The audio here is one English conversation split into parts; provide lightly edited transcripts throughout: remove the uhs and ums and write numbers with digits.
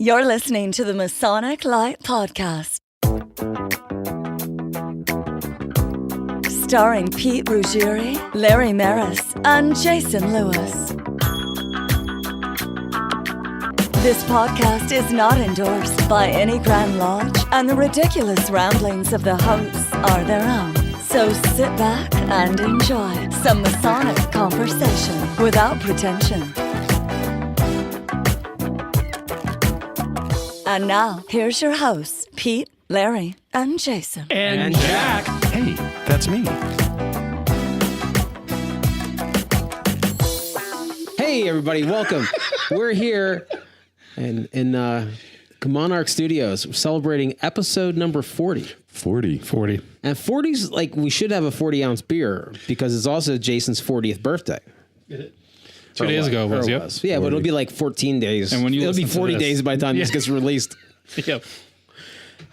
You're listening to the Masonic Light Podcast. Starring Pete Ruggieri, Larry Maris, and Jason Lewis. This podcast is not endorsed by any Grand Lodge, and the ridiculous ramblings of the hosts are their own. So sit back and enjoy some Masonic conversation without pretension. And now, here's your hosts, Pete, Larry, and Jason. And Jack. Hey, that's me. Hey, everybody, welcome. We're here in Monarch Studios. We're celebrating episode number 40. 40. And 40's like, we should have a 40-ounce beer because it's also Jason's 40th birthday. 2 days ago was, yep. Yeah, but it'll be like 14 days. And when you it'll be 40 this, days by the time this gets released. Yep.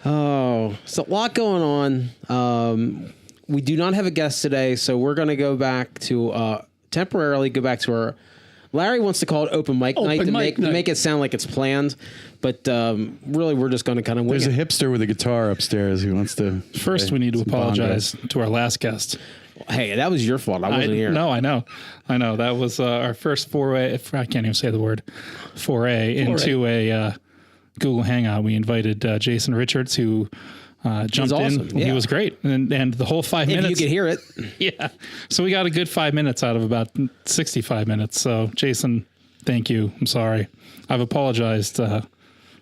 Oh, so a lot going on. We do not have a guest today, so we're going to go back to temporarily go back to our. Larry wants to call it open mic night to make it sound like it's planned, but really we're just going to kind of wing There's it. a hipster with a guitar upstairs who wants to. First, we need to apologize to our last guest. Hey, that was your fault. I wasn't here. No, I know. That was our first foray. I can't even say the word foray into a Google Hangout. We invited Jason Richards, who jumped awesome. in. Yeah. He was great, and the whole 5 minutes. If you could hear it. Yeah. So we got a good 5 minutes out of about 65 minutes. So Jason, thank you. I'm sorry. I've apologized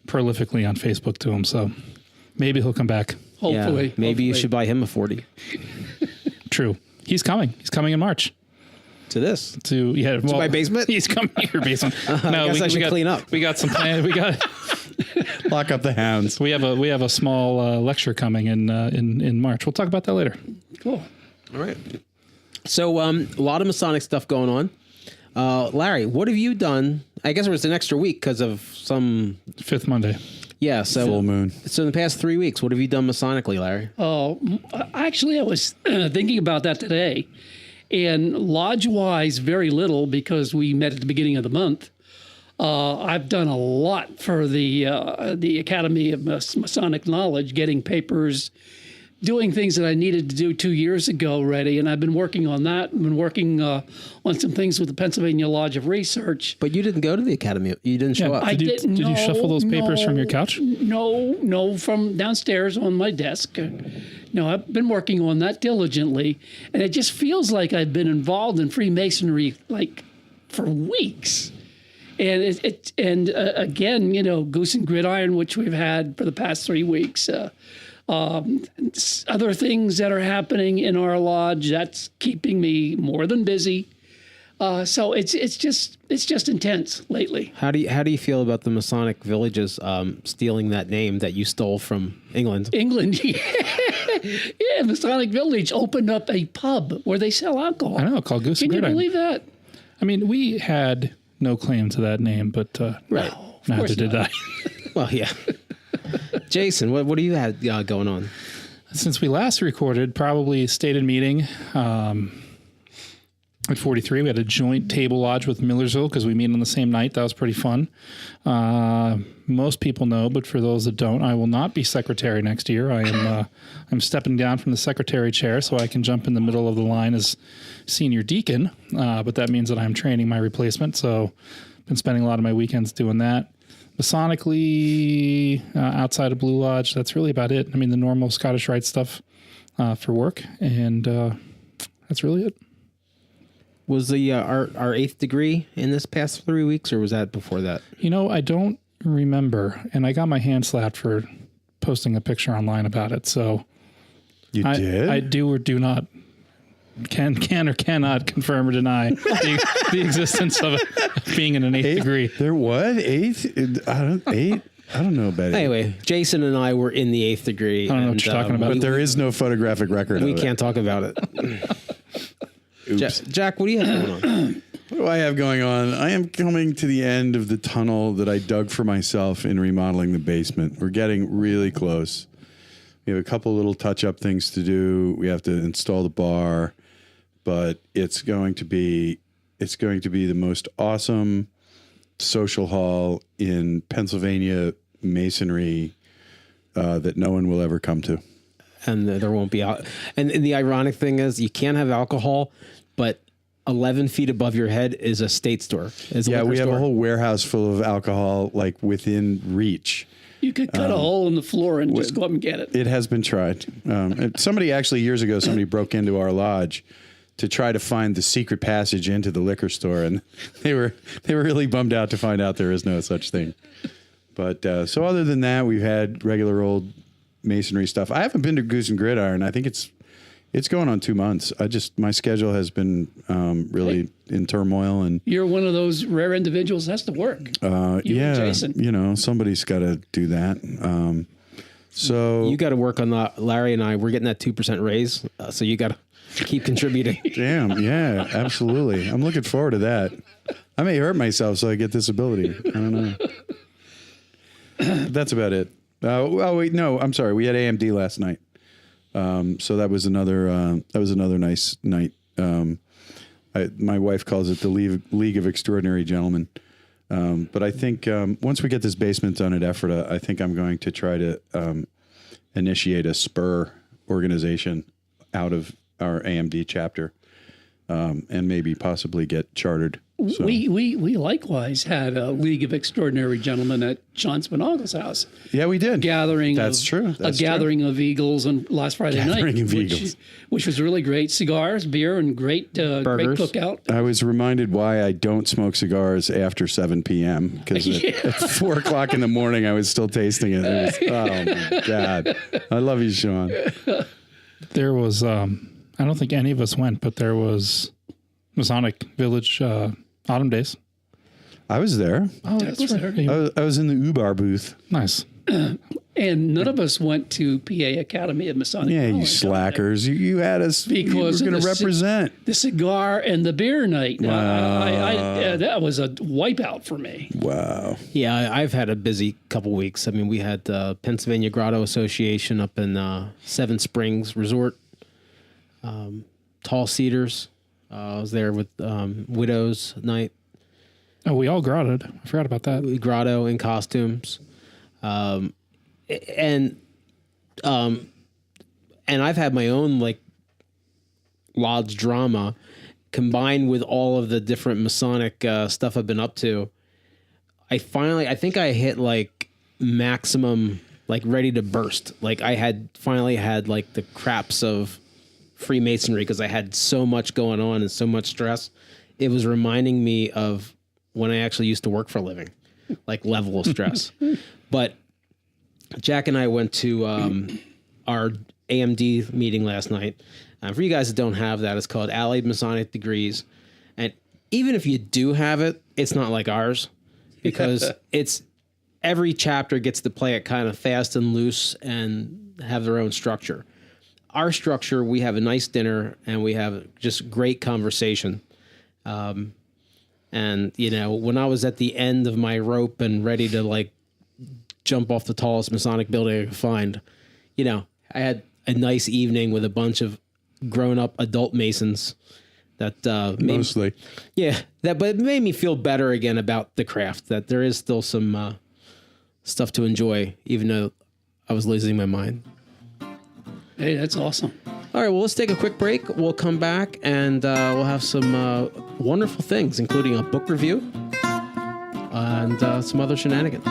prolifically on Facebook to him. So maybe he'll come back. Hopefully. Yeah, maybe you should buy him a 40. True. He's coming. He's coming in March. To this? To my basement? He's coming to your basement. No, I should clean up. We got some plans. We got lock up the hounds. We have a small lecture coming in March. We'll talk about that later. Cool. All right. So a lot of Masonic stuff going on. Larry, what have you done? I guess it was an extra week because of some fifth Monday. Yeah, so full moon. So in the past 3 weeks, what have you done Masonically, Larry? Oh, actually, I was thinking about that today. And lodge-wise, very little because we met at the beginning of the month. I've done a lot for the Academy of Masonic Knowledge, getting papers, doing things that I needed to do 2 years ago already. And I've been working on that. I've been working on some things with the Pennsylvania Lodge of Research. But you didn't go to the Academy. You didn't show up. Did you shuffle those papers from your couch? No, from downstairs on my desk. No, I've been working on that diligently, and it just feels like I've been involved in Freemasonry like for weeks. And again, Goose and Gridiron, which we've had for the past 3 weeks. Other things that are happening in our lodge that's keeping me more than busy. So it's just intense lately. How do you feel about the Masonic villages stealing that name that you stole from England? Yeah, Masonic Village opened up a pub where they sell alcohol. I know, called Goose and Gridiron. Can you believe that? I mean, we had no claim to that name, but right, neither did I. Well, yeah. Jason, what do you have going on? Since we last recorded, probably stated meeting at 43. We had a joint table lodge with Millersville because we meet on the same night. That was pretty fun. Most people know, but for those that don't, I will not be secretary next year. I'm stepping down from the secretary chair so I can jump in the middle of the line as senior deacon. But that means that I'm training my replacement. So I've been spending a lot of my weekends doing that. Masonically, outside of Blue Lodge, that's really about it. I mean, the normal Scottish Rite stuff for work, and that's really it. Was the our eighth degree in this past 3 weeks, or was that before that? I don't remember, and I got my hand slapped for posting a picture online about it. So you did? I do or do not can or cannot confirm or deny the existence of being in an eighth degree. There what? Eighth? Eight? I don't know about it. Anyway, Jason and I were in the eighth degree. I don't know what you're talking about. But there is no photographic record We of can't talk about it. Jack, what do you have going on? What do I have going on? I am coming to the end of the tunnel that I dug for myself in remodeling the basement. We're getting really close. We have a couple little touch-up things to do. We have to install the bar, but it's going to be the most awesome social hall in Pennsylvania Masonry that no one will ever come to. And there won't be out. And the ironic thing is, you can't have alcohol, but 11 feet above your head is a state store. Yeah, we have a whole warehouse full of alcohol, like within reach. You could cut a hole in the floor and just go up and get it. It has been tried. Somebody actually years ago, somebody broke into our lodge to try to find the secret passage into the liquor store, and they were really bummed out to find out there is no such thing. But so other than that, we've had regular old Masonry stuff. I haven't been to Goose and Gridiron. I think it's going on 2 months. My schedule has been really in turmoil, and you're one of those rare individuals that has to work. Yeah, Jason. Somebody's got to do that. So you got to work on that. Larry and I, we're getting that 2% raise, so you got to keep contributing. Damn, yeah, absolutely. I'm looking forward to that. I may hurt myself so I get disability. I don't know. That's about it. Oh wait, no, I'm sorry. We had AMD last night. So that was another nice night. My wife calls it the League of Extraordinary Gentlemen. But I think once we get this basement done at Ephrata, I think I'm going to try to initiate a spur organization out of our AMD chapter, and maybe possibly get chartered. So. We likewise had a League of Extraordinary Gentlemen at John Spinagle's house. Yeah, we did. That's true. A gathering of Eagles on last Friday night. Which was really great. Cigars, beer, and great cookout. I was reminded why I don't smoke cigars after 7 p.m. because at 4 o'clock in the morning, I was still tasting it. Oh, my God. I love you, Sean. There was, I don't think any of us went, but there was Masonic Village Autumn Days. I was there. Oh, that's right. I was in the UBAR booth. Nice. And none of us went to PA Academy of Masonic. Yeah, you slackers. You had us. Because you were going to represent. The cigar and the beer night. Wow. That was a wipeout for me. Wow. Yeah, I've had a busy couple weeks. I mean, we had Pennsylvania Grotto Association up in Seven Springs Resort, Tall Cedars. I was there with Widows Night. Oh, we all grottoed. I forgot about that. We grotto in costumes. And I've had my own like lodge drama combined with all of the different Masonic stuff I've been up to. I think I hit like maximum, like ready to burst. Like I had finally had like the craps of Freemasonry because I had so much going on and so much stress. It was reminding me of when I actually used to work for a living, like level of stress. But Jack and I went to our AMD meeting last night. For you guys that don't have that, it's called Allied Masonic Degrees. And even if you do have it, it's not like ours because it's every chapter gets to play it kind of fast and loose and have their own structure. Our structure, we have a nice dinner and we have just great conversation. And, when I was at the end of my rope and ready to like jump off the tallest Masonic building I could find, I had a nice evening with a bunch of grown-up adult Masons that mostly. But it made me feel better again about the craft, that there is still some stuff to enjoy, even though I was losing my mind. Hey, that's awesome. All right, well, let's take a quick break. We'll come back and we'll have some wonderful things, including a book review and some other shenanigans.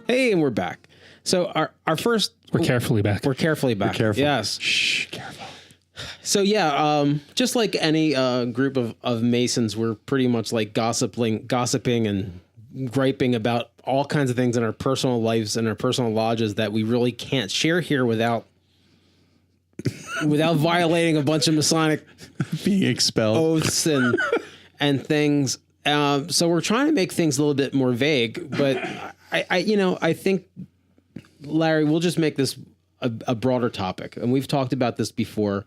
Hey, and we're back. So our first... We're carefully back. We're carefully back. We're careful. Yes. Shh, careful. So just like any group of Masons, we're pretty much like gossiping and griping about all kinds of things in our personal lives and our personal lodges that we really can't share here without violating a bunch of Masonic being expelled oaths and things. So we're trying to make things a little bit more vague, but I think, Larry, we'll just make this a broader topic. And we've talked about this before.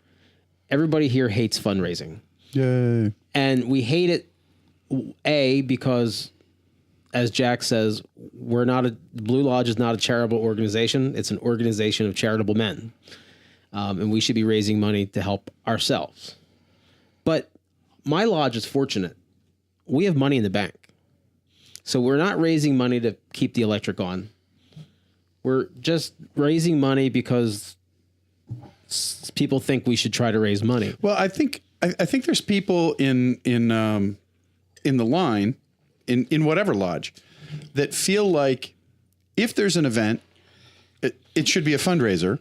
Everybody here hates fundraising. Yay. And we hate it, because, as Jack says, Blue Lodge is not a charitable organization. It's an organization of charitable men. And we should be raising money to help ourselves. But my lodge is fortunate. We have money in the bank. So we're not raising money to keep the electric on. We're just raising money because people think we should try to raise money. Well, I think there's people in the line in whatever lodge that feel like if there's an event, it should be a fundraiser,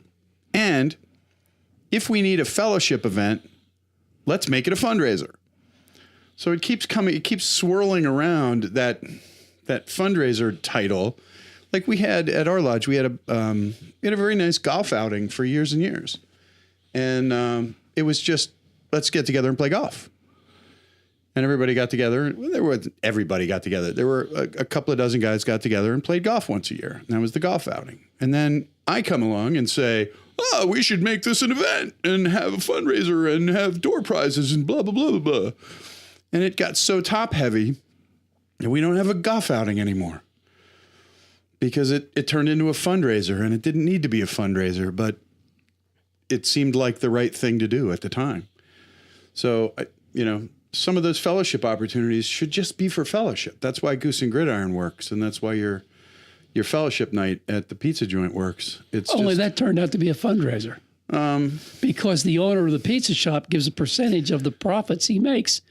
and if we need a fellowship event, let's make it a fundraiser. So it keeps swirling around that fundraiser title. Like we had at our lodge, we had a very nice golf outing for years and years. And it was just, let's get together and play golf. And everybody got together. Well, everybody got together. There were a couple of dozen guys got together and played golf once a year. And that was the golf outing. And then I come along and say, oh, we should make this an event and have a fundraiser and have door prizes and blah, blah, blah, blah, blah. And it got so top heavy that we don't have a golf outing anymore. Because it turned into a fundraiser, and it didn't need to be a fundraiser, but it seemed like the right thing to do at the time. So, some of those fellowship opportunities should just be for fellowship. That's why Goose and Gridiron works, and that's why your fellowship night at the pizza joint works. It's Only that turned out to be a fundraiser. Because the owner of the pizza shop gives a percentage of the profits he makes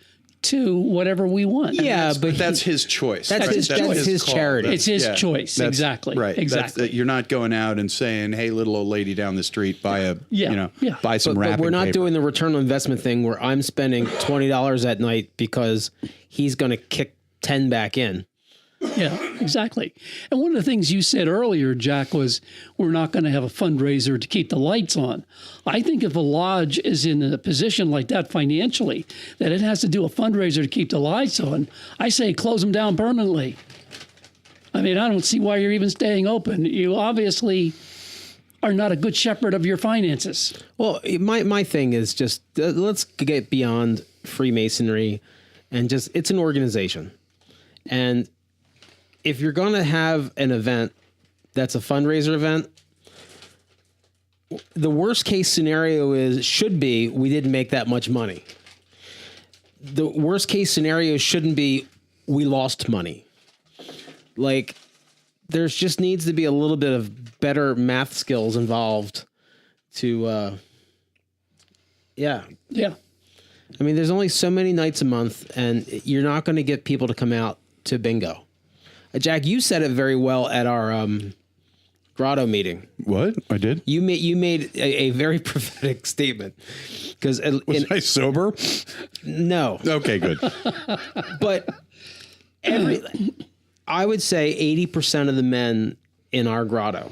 to whatever we want. Yeah, but that's his choice. That's right? his charity. It's his choice. Exactly. Right. Exactly. You're not going out and saying, "Hey, little old lady down the street, buy some wrapping But we're not paper." doing the return on investment thing where I'm spending $20 at night because he's going to kick 10 back in. Yeah, exactly. And one of the things you said earlier, Jack, was we're not going to have a fundraiser to keep the lights on. I think if a lodge is in a position like that financially, that it has to do a fundraiser to keep the lights on, I say close them down permanently. I mean, I don't see why you're even staying open. You obviously are not a good shepherd of your finances. Well, my thing is just let's get beyond Freemasonry and just it's an organization. And if you're going to have an event that's a fundraiser event, the worst case scenario should be we didn't make that much money. The worst case scenario shouldn't be we lost money. Like, there's just needs to be a little bit of better math skills involved to, yeah. Yeah. I mean, there's only so many nights a month, and you're not going to get people to come out to bingo. Jack, you said it very well at our grotto meeting. What? I did? You made a very prophetic statement. Was I sober? No. Okay, good. But I would say 80% of the men in our grotto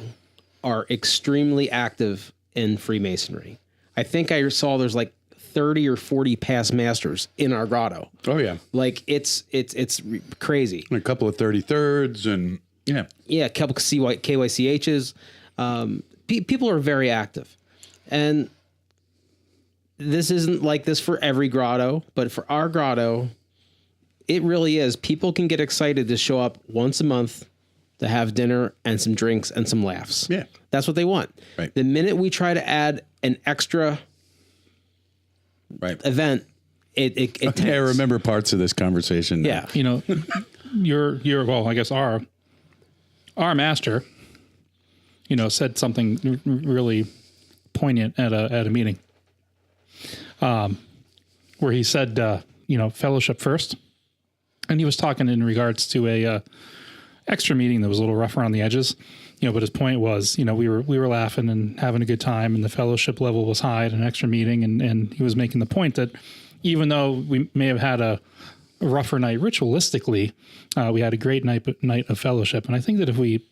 are extremely active in Freemasonry. I think I saw there's like 30 or 40 past masters in our grotto. Oh yeah. Like it's crazy. A couple of 33rds and yeah. Yeah. A couple of KYCHs. People are very active, and this isn't like this for every grotto, but for our grotto, it really is. People can get excited to show up once a month to have dinner and some drinks and some laughs. Yeah. That's what they want. Right. The minute we try to add an extra event, it Okay, I remember parts of this conversation now. Yeah. You know, well, I guess our master, said something really poignant at a meeting, where he said, fellowship first, and he was talking in regards to a extra meeting that was a little rough around the edges, but his point was, we were laughing and having a good time, and the fellowship level was high at an extra meeting, and he was making the point that even though we may have had a rougher night ritualistically, we had a great night of fellowship. And I think that if we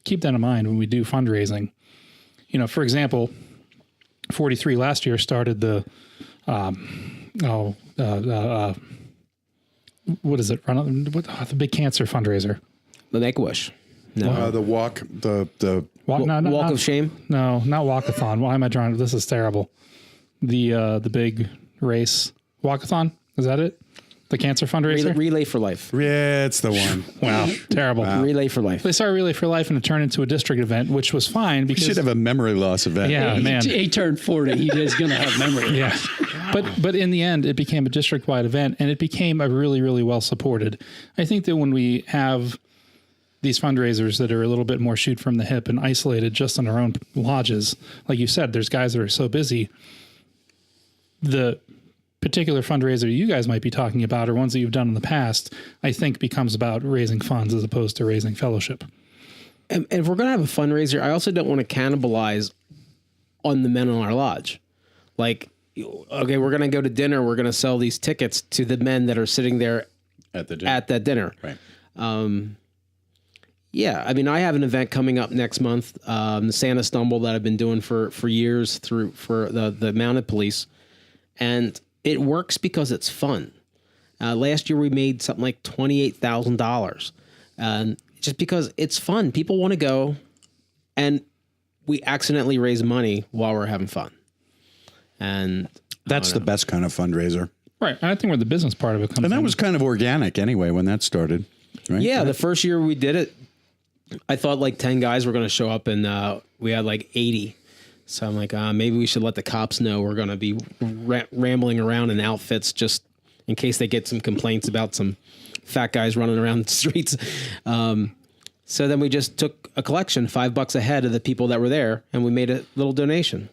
keep that in mind when we do fundraising, for example, 43 last year started the what is it? The big cancer fundraiser. The Make-A-Wish. No. The walk, the Walk of Shame? No, not walkathon. Why am I drawing? This is terrible. The big race. Walkathon. Is that it? The cancer fundraiser? Relay for Life. Yeah, it's the one. Wow. Terrible. Relay for Life. They started Relay for Life and it turned into a district event, which was fine We because should have a memory loss event. Yeah, man. He turned 40. He is going to have memory. Yeah. But in the end, it became a district-wide event, and it became a really, really well-supported. I think that when we have these fundraisers that are a little bit more shoot from the hip and isolated just in our own lodges, like you said, there's guys that are so busy. The particular fundraiser you guys might be talking about or ones that you've done in the past, I think becomes about raising funds as opposed to raising fellowship. And if we're going to have a fundraiser, I also don't want to cannibalize on the men in our lodge. Like, okay, we're going to go to dinner. We're going to sell these tickets to the men that are sitting there At the dinner. at that dinner. Right. Yeah, I mean, I have an event coming up next month, the Santa Stumble that I've been doing for years for the mounted police. And it works because it's fun. Last year we made something like $28,000. Just because it's fun. People want to go, and we accidentally raise money while we're having fun. And That's the best kind of fundraiser. Right. And I think where the business part of it comes And that in. was kind of organic anyway when that started. Right? yeah, the first year we did it, I thought like 10 guys were going to show up, and we had like 80. So I'm like, maybe we should let the cops know we're going to be rambling around in outfits just in case they get some complaints about some fat guys running around the streets. So then we just took a collection, $5 a head of the people that were there, and we made a little donation.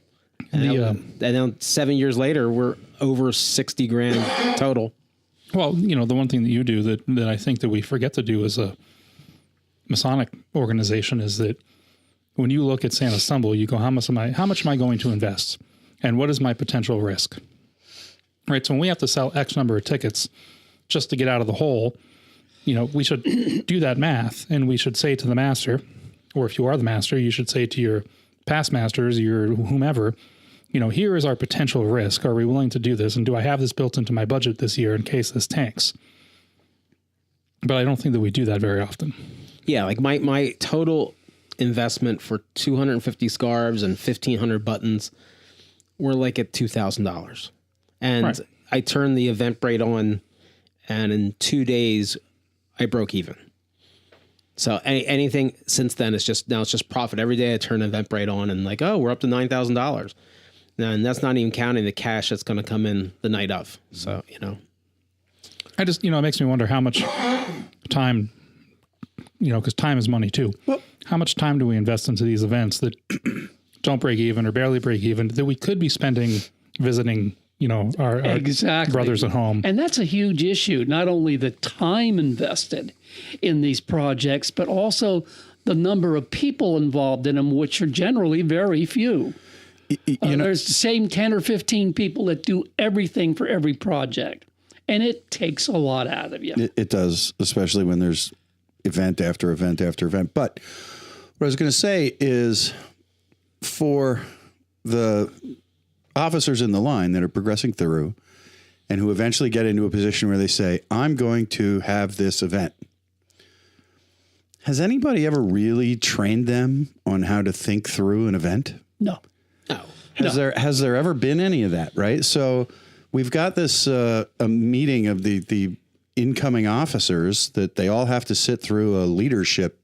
And then 7 years later, we're over 60 grand total. Well, the one thing that you do that I think that we forget to do as a Masonic organization is that when you look at Santa Stumble, you go, how much am I going to invest? And what is my potential risk? Right. So when we have to sell X number of tickets just to get out of the hole, we should do that math, and we should say to the master, or if you are the master, you should say to your past masters, your whomever, here is our potential risk. Are we willing to do this? And do I have this built into my budget this year in case this tanks? But I don't think that we do that very often. Yeah, like my total investment for 250 scarves and 1,500 buttons were like at $2,000. And Right. I turned the Eventbrite on, and in 2 days, I broke even. So anything since then is just profit. Every day I turn Eventbrite on and like, oh, we're up to $9,000. And that's not even counting the cash that's going to come in the night of. So, I just, it makes me wonder how much time, because time is money too. Well- How much time do we invest into these events that don't break even or barely break even that we could be spending visiting, our Exactly. brothers at home? And that's a huge issue. Not only the time invested in these projects, but also the number of people involved in them, which are generally very few. There's the same 10 or 15 people that do everything for every project. And it takes a lot out of you. It does, especially when there's event after event after event. But what I was going to say is for the officers in the line that are progressing through and who eventually get into a position where they say, I'm going to have this event. Has anybody ever really trained them on how to think through an event? No. no. Has there ever been any of that? Right. So we've got this a meeting of the incoming officers that they all have to sit through a leadership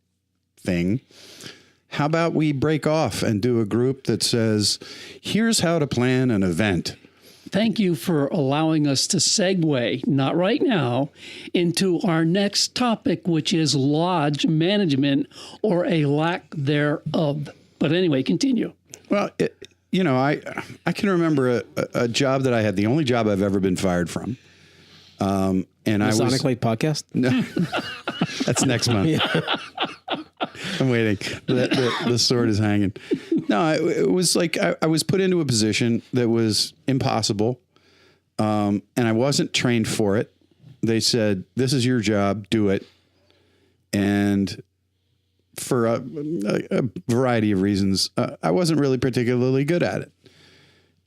thing. How about we break off and do a group that says, here's how to plan an event. Thank you for allowing us to segue, not right now, into our next topic, which is lodge management or a lack thereof. But anyway, continue. Well, I can remember a job that I had, the only job I've ever been fired from. And Masonic Light Podcast? No, that's next month. I'm waiting. The sword is hanging. No, it was like I was put into a position that was impossible, and I wasn't trained for it. They said, "This is your job. Do it." And for a variety of reasons, I wasn't really particularly good at it.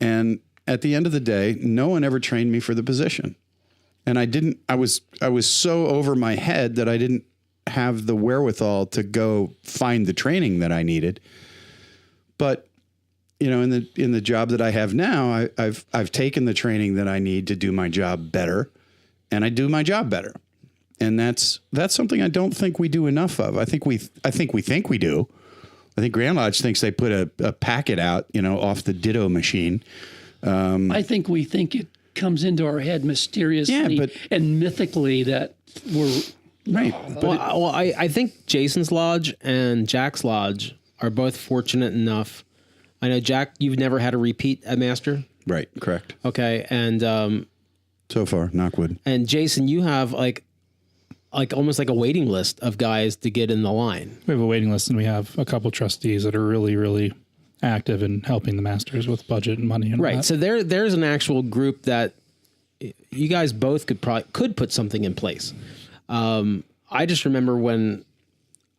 And at the end of the day, no one ever trained me for the position. And I was so over my head that I didn't have the wherewithal to go find the training that I needed. But you know, in the job that I have now, I've taken the training that I need to do my job better, and I do my job better. And that's something I don't think we do enough of. I think we think we do. I think Grand Lodge thinks they put a packet out, you know, off the Ditto machine. I think we think it comes into our head mysteriously and mythically that we're right. Well, I think Jason's Lodge and Jack's Lodge are both fortunate enough. I know, Jack, you've never had a repeat at Master. Right. Correct. Okay. And so far, knock wood. And Jason, you have like almost like a waiting list of guys to get in the line. We have a waiting list, and we have a couple trustees that are really, really active in helping the Masters with budget and money. And right. that. So there's an actual group that you guys both could put something in place. I just remember when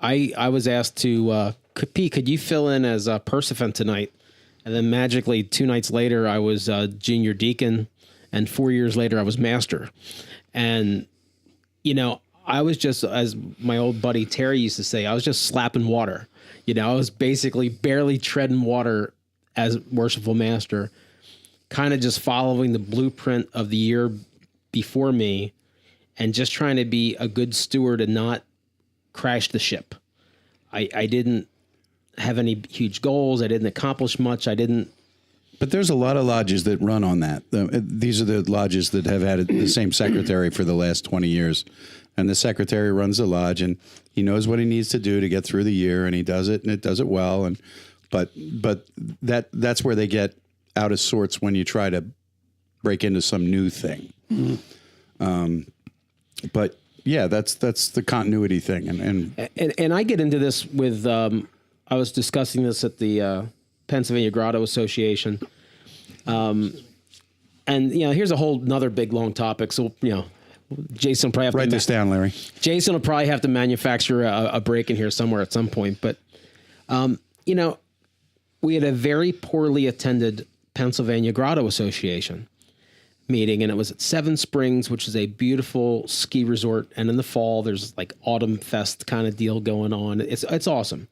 I was asked to, Pete, could you fill in as a Persefant tonight? And then magically 2 nights later, I was junior deacon, and 4 years later, I was master. And, you know, I was just, as my old buddy Terry used to say, I was just slapping water. You know, I was basically barely treading water as worshipful master, kind of just following the blueprint of the year before me and just trying to be a good steward and not crash the ship. I didn't have any huge goals. I didn't accomplish much. But there's a lot of lodges that run on that. These are the lodges that have had the same secretary for the last 20 years. And the secretary runs the lodge, and he knows what he needs to do to get through the year, and he does it, and it does it well. But that's where they get out of sorts when you try to break into some new thing. Mm-hmm. But yeah, that's the continuity thing. And I get into this with, I was discussing this at the Pennsylvania Grotto Association. And, you know, here's a whole another big, long topic. So, you know, Jason will probably have write this down, Larry. Jason will probably have to manufacture a break in here somewhere at some point. But, you know, we had a very poorly attended Pennsylvania Grotto Association meeting, and it was at Seven Springs, which is a beautiful ski resort. And in the fall, there's like Autumn Fest kind of deal going on. It's awesome.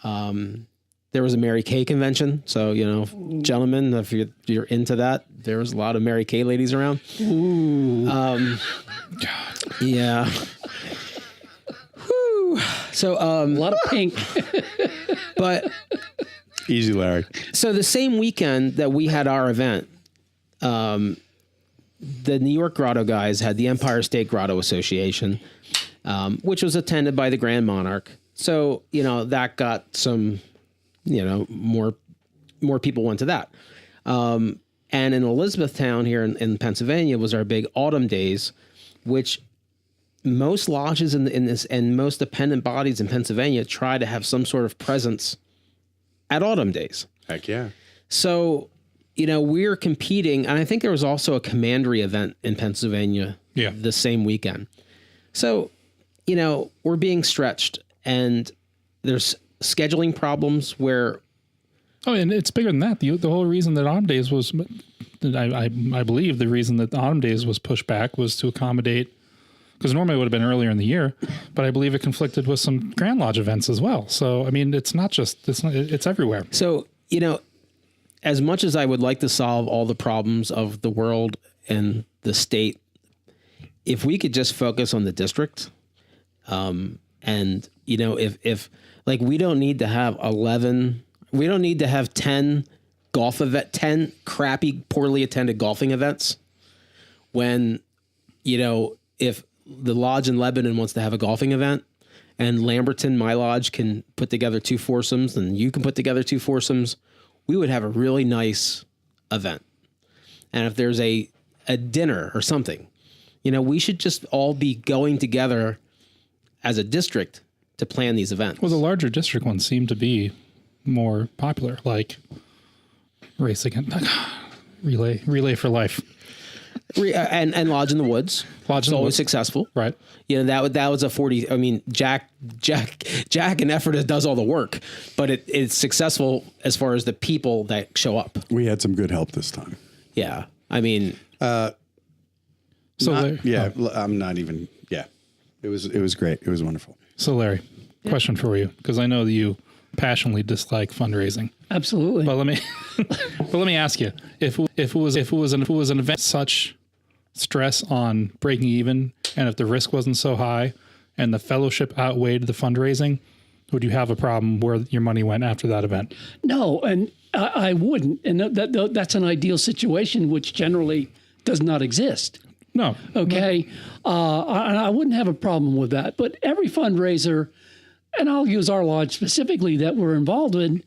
There was a Mary Kay convention. So, you know, gentlemen, if you're into that, there was a lot of Mary Kay ladies around. Ooh. Yeah. Whew. So, a lot of pink. But easy, Larry. So the same weekend that we had our event, the New York Grotto guys had the Empire State Grotto Association, which was attended by the Grand Monarch. So, you know, that got some, you know, more people went to that. And in Elizabethtown here in Pennsylvania was our big autumn days, which most lodges in this and most dependent bodies in Pennsylvania try to have some sort of presence at autumn days. Heck yeah. So, you know, we're competing, and I think there was also a commandery event in Pennsylvania the same weekend. So, you know, we're being stretched, and there's scheduling problems where... Oh, and it's bigger than that. The whole reason that Autumn Days was... I believe the reason that Autumn Days was pushed back was to accommodate... Because normally it would have been earlier in the year, but I believe it conflicted with some Grand Lodge events as well. So, I mean, it's everywhere. So, you know, as much as I would like to solve all the problems of the world and the state, if we could just focus on the district, and, you know, if like, we don't need to have 10 10 crappy, poorly attended golfing events when, you know, if the lodge in Lebanon wants to have a golfing event and Lamberton, my lodge, can put together 2 foursomes and you can put together 2 foursomes, we would have a really nice event. And if there's a dinner or something, you know, we should just all be going together as a district to plan these events. Well, the larger district ones seem to be more popular, like race against relay for life. And Lodge in the Woods. Lodge in the always Woods. Successful. Right. You know, that was a 40. I mean, Jack and effort does all the work, but it's successful as far as the people that show up. We had some good help this time. Yeah. I mean, I'm not even. Yeah, it was great. It was wonderful. So Larry, question for you, because I know that you passionately dislike fundraising. Absolutely. But let me ask you, if it was an event such stress on breaking even, and if the risk wasn't so high and the fellowship outweighed the fundraising, would you have a problem where your money went after that event? No, and I wouldn't. And that's an ideal situation, which generally does not exist. No. Okay. I wouldn't have a problem with that. But every fundraiser, and I'll use our lodge specifically that we're involved in,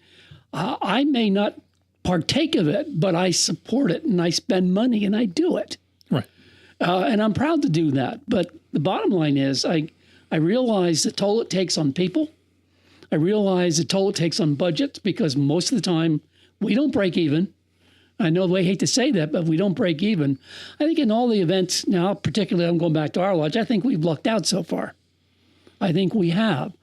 I may not partake of it, but I support it and I spend money and I do it. Right. And I'm proud to do that. But the bottom line is I realize the toll it takes on people. I realize the toll it takes on budgets, because most of the time we don't break even. I know I hate to say that, but we don't break even. I think in all the events now, particularly I'm going back to our lodge, I think we've lucked out so far. I think we have.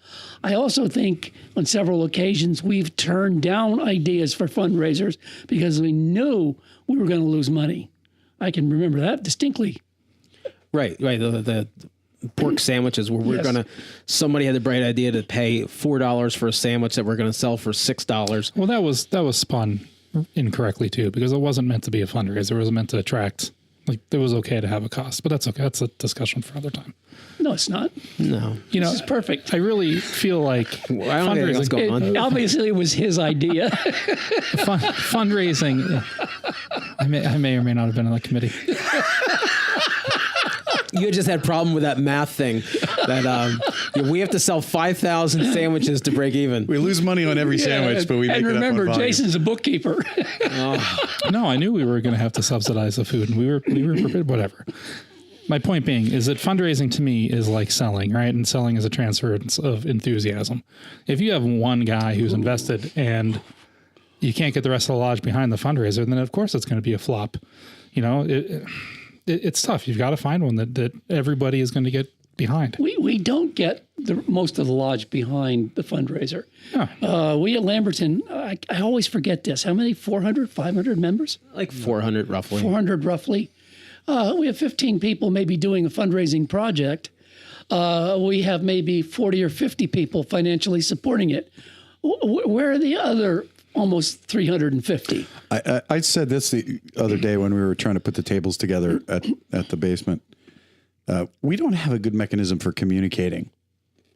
I also think on several occasions we've turned down ideas for fundraisers because we knew we were going to lose money. I can remember that distinctly. Right. The pork sandwiches where we're somebody had the bright idea to pay $4 for a sandwich that we're going to sell for $6. Well, that was spun incorrectly too, because it wasn't meant to be a fundraiser. It was meant to attract, like, it was okay to have a cost, but that's okay. That's a discussion for another time. No, it's not. No. This is perfect. I really feel like I don't know what's going on. Obviously, it was his idea. Fundraising. I may or may not have been on the committee. You just had a problem with that math thing that we have to sell 5,000 sandwiches to break even. We lose money on every sandwich, but we make and it remember, up on volume. Jason's a bookkeeper. No, I knew we were going to have to subsidize the food, and we were prepared, whatever. My point being is that fundraising to me is like selling, right? And selling is a transfer of enthusiasm. If you have one guy who's invested and you can't get the rest of the lodge behind the fundraiser, then of course it's going to be a flop. It's tough. You've got to find one that everybody is going to get behind. We don't get most of the lodge behind the fundraiser. Yeah. We at Lamberton, I always forget this. How many? 400, 500 members? Like 400 roughly. 400 roughly. We have 15 people maybe doing a fundraising project. We have maybe 40 or 50 people financially supporting it. Where are the other almost 350? I said this the other day when we were trying to put the tables together at the basement. We don't have a good mechanism for communicating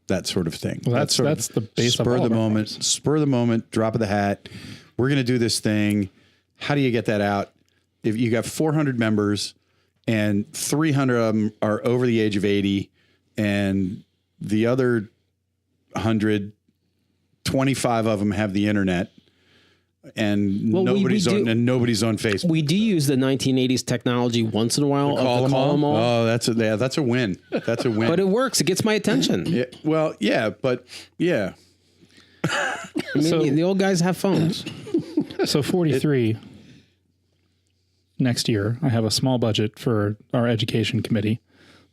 that sort of thing. Well, that's the base spur of all the of our moment, problems. spur the moment, drop of the hat. We're going to do this thing. How do you get that out? If you got 400 members and 300 of them are over the age of 80, and the other 125 of them have the internet, and nobody's on Facebook. We do use the 1980s technology once in a while. Call them all. all. Oh, that's a win. That's a win. But it works. It gets my attention. Yeah, well, yeah, but yeah. I mean, the old guys have phones. So 43 next year, I have a small budget for our education committee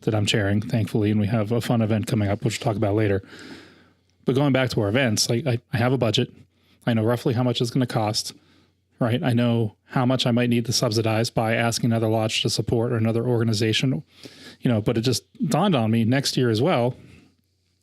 that I'm chairing, thankfully, and we have a fun event coming up, which we'll talk about later. But going back to our events, I have a budget. I know roughly how much it's going to cost, right? I know how much I might need to subsidize by asking another lodge to support or another organization, but it just dawned on me next year as well.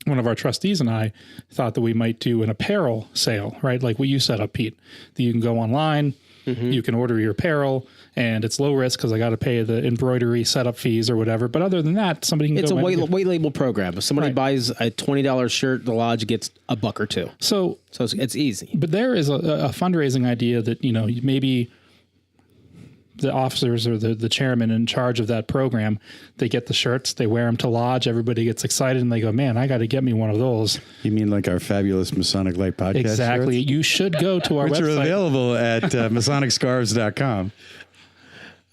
One of our trustees and I thought that we might do an apparel sale, right? Like what you set up, Pete, that you can go online, you can order your apparel, and it's low risk because I got to pay the embroidery setup fees or whatever. But other than that, somebody can It's go a in. white label program. If somebody buys a $20 shirt, the lodge gets $1 or $2. So it's easy. But there is a fundraising idea that, maybe the officers or the chairman in charge of that program, they get the shirts, they wear them to lodge, everybody gets excited, and they go, man, I got to get me one of those. You mean like our fabulous Masonic Light podcast? Exactly. shirts? You should go to our Which website. are available at MasonicScarves.com.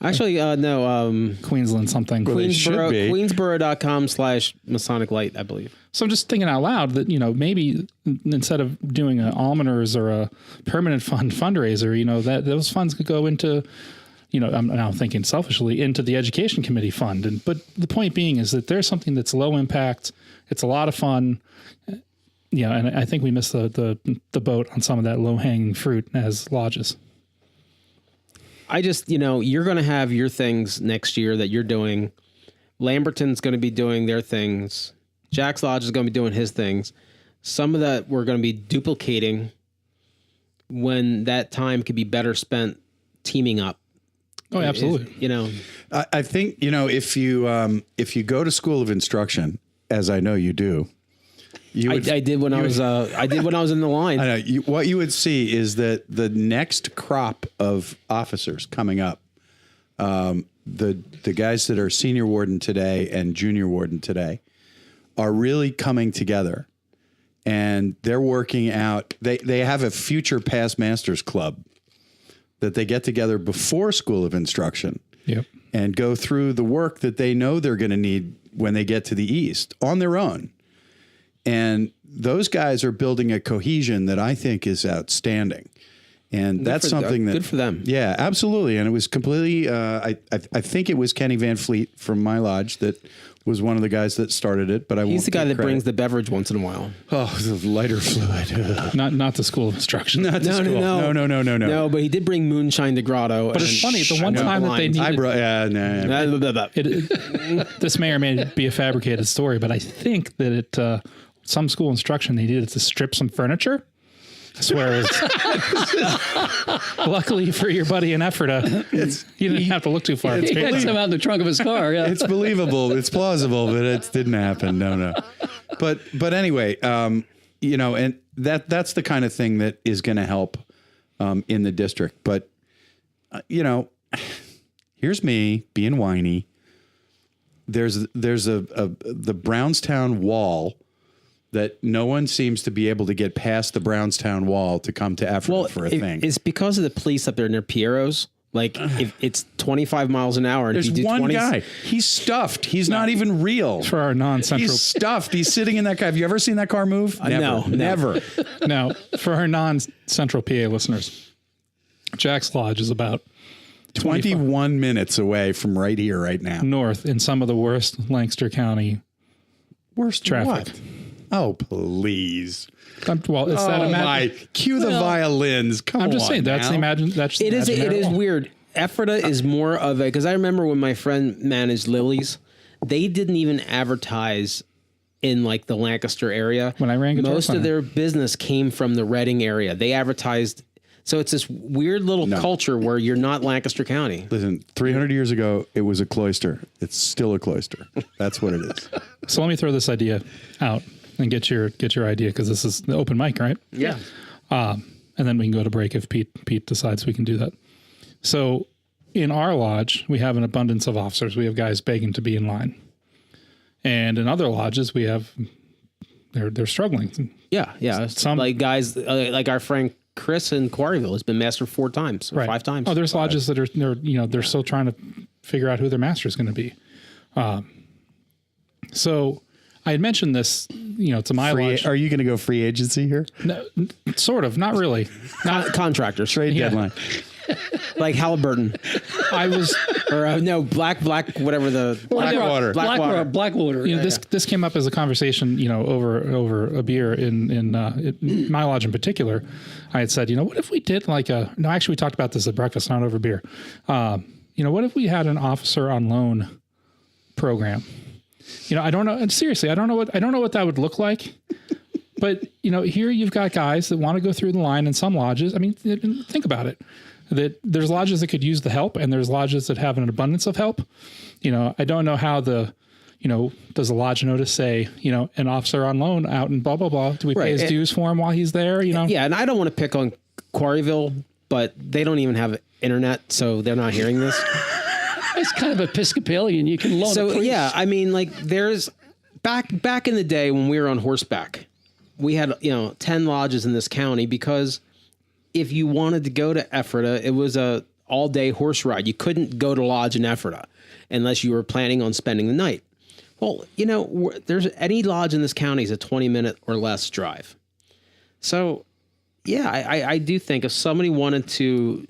Actually, no. Queensland something. Well, they should be. Queensboro.com/Masonic Light, I believe. So I'm just thinking out loud that, maybe instead of doing an almoners or a permanent fund fundraiser, that those funds could go into, I'm now thinking selfishly, into the education committee fund. But the point being is that there's something that's low impact. It's a lot of fun. Yeah. And I think we missed the boat on some of that low hanging fruit as lodges. I just, you're going to have your things next year that you're doing. Lamberton's going to be doing their things. Jack's Lodge is going to be doing his things. some of that we're going to be duplicating when that time could be better spent teaming up. Oh, absolutely. You know, I think, if you go to School of Instruction, as I know you do, I did when I was in the line. I know what you would see is that the next crop of officers coming up, the guys that are senior warden today and junior warden today are really coming together, and they're working out. They have a future past masters club that they get together before School of Instruction. Yep. And go through the work that they know they're going to need when they get to the East on their own. And those guys are building a cohesion that I think is outstanding. And that's something that... Good for them. Yeah, absolutely. And it was completely... I think it was Kenny Van Fleet from my lodge that was one of the guys that started it, but He's the guy that brings the beverage once in a while. Oh, the lighter fluid. Not the School of Instruction. Not the school. No. No, but he did bring moonshine to Grotto. But it's funny, the one time that they needed... This may or may be a fabricated story, but I think that at some school instruction, they needed to strip some furniture. I swear luckily for your buddy in Ephrata, you didn't have to look too far. He had some out in the trunk of his car. Yeah. It's believable. It's plausible, but it didn't happen. No. But anyway, and that's the kind of thing that is going to help in the district. But, here's me being whiny. There's the Brownstown wall that no one seems to be able to get past the Brownstown wall to come to Ephrata for a thing. It's because of the police up there near Piero's. Like, if it's 25 miles an hour. And there's if you do one guy. He's stuffed. He's not even real. For our non-central... He's stuffed. He's sitting in that car. Have you ever seen that car move? Never. Now, for our non-central PA listeners, Jack's Lodge is about 21 minutes away from right here, right now. North in some of the worst Lancaster County traffic. What? Oh, please. Well, it's that my. Cue the violins. Come on. I'm just saying, that's the imagine. That's it is weird. Ephrata is more of a, because I remember when my friend managed Lily's, they didn't even advertise in like the Lancaster area. When I ran most of their business came from the Reading area. They advertised. So it's this weird little culture where you're not Lancaster County. Listen, 300 years ago, it was a cloister. It's still a cloister. That's what it is. So let me throw this idea out and get your idea, because this is the open mic, right? Yeah. And then we can go to break if Pete decides we can do that. So in our lodge, we have an abundance of officers. We have guys begging to be in line. And in other lodges, we have they're struggling. Yeah. Some like guys like our friend Chris in Quarryville has been master 4 times or 5 times. Oh, there's lodges that are they're still trying to figure out who their master is going to be. So I had mentioned this, to my lodge. Are you going to go free agency here? No, sort of, not really. Contractors, trade deadline. Like Halliburton. I was, or black, whatever the Blackwater. This came up as a conversation, over a beer in my lodge in particular. I had said, what if we did actually we talked about this at breakfast, not over beer. What if we had an officer on loan program? I don't know. Seriously, I don't know what that would look like. But, here you've got guys that want to go through the line in some lodges. I mean, think about it. That there's lodges that could use the help, and there's lodges that have an abundance of help. I don't know how does the lodge notice say, an officer on loan out and blah, blah, blah. Do we pay his dues for him while he's there? Yeah. And I don't want to pick on Quarryville, but they don't even have internet, so they're not hearing this. It's kind of Episcopalian. You can loan a priest. Yeah, I mean, there's back in the day when we were on horseback, we had 10 lodges in this county, because if you wanted to go to Ephrata, it was a all-day horse ride. You couldn't go to lodge in Ephrata unless you were planning on spending the night. Well, there's any lodge in this county is a 20-minute or less drive. So, yeah, I do think if somebody wanted to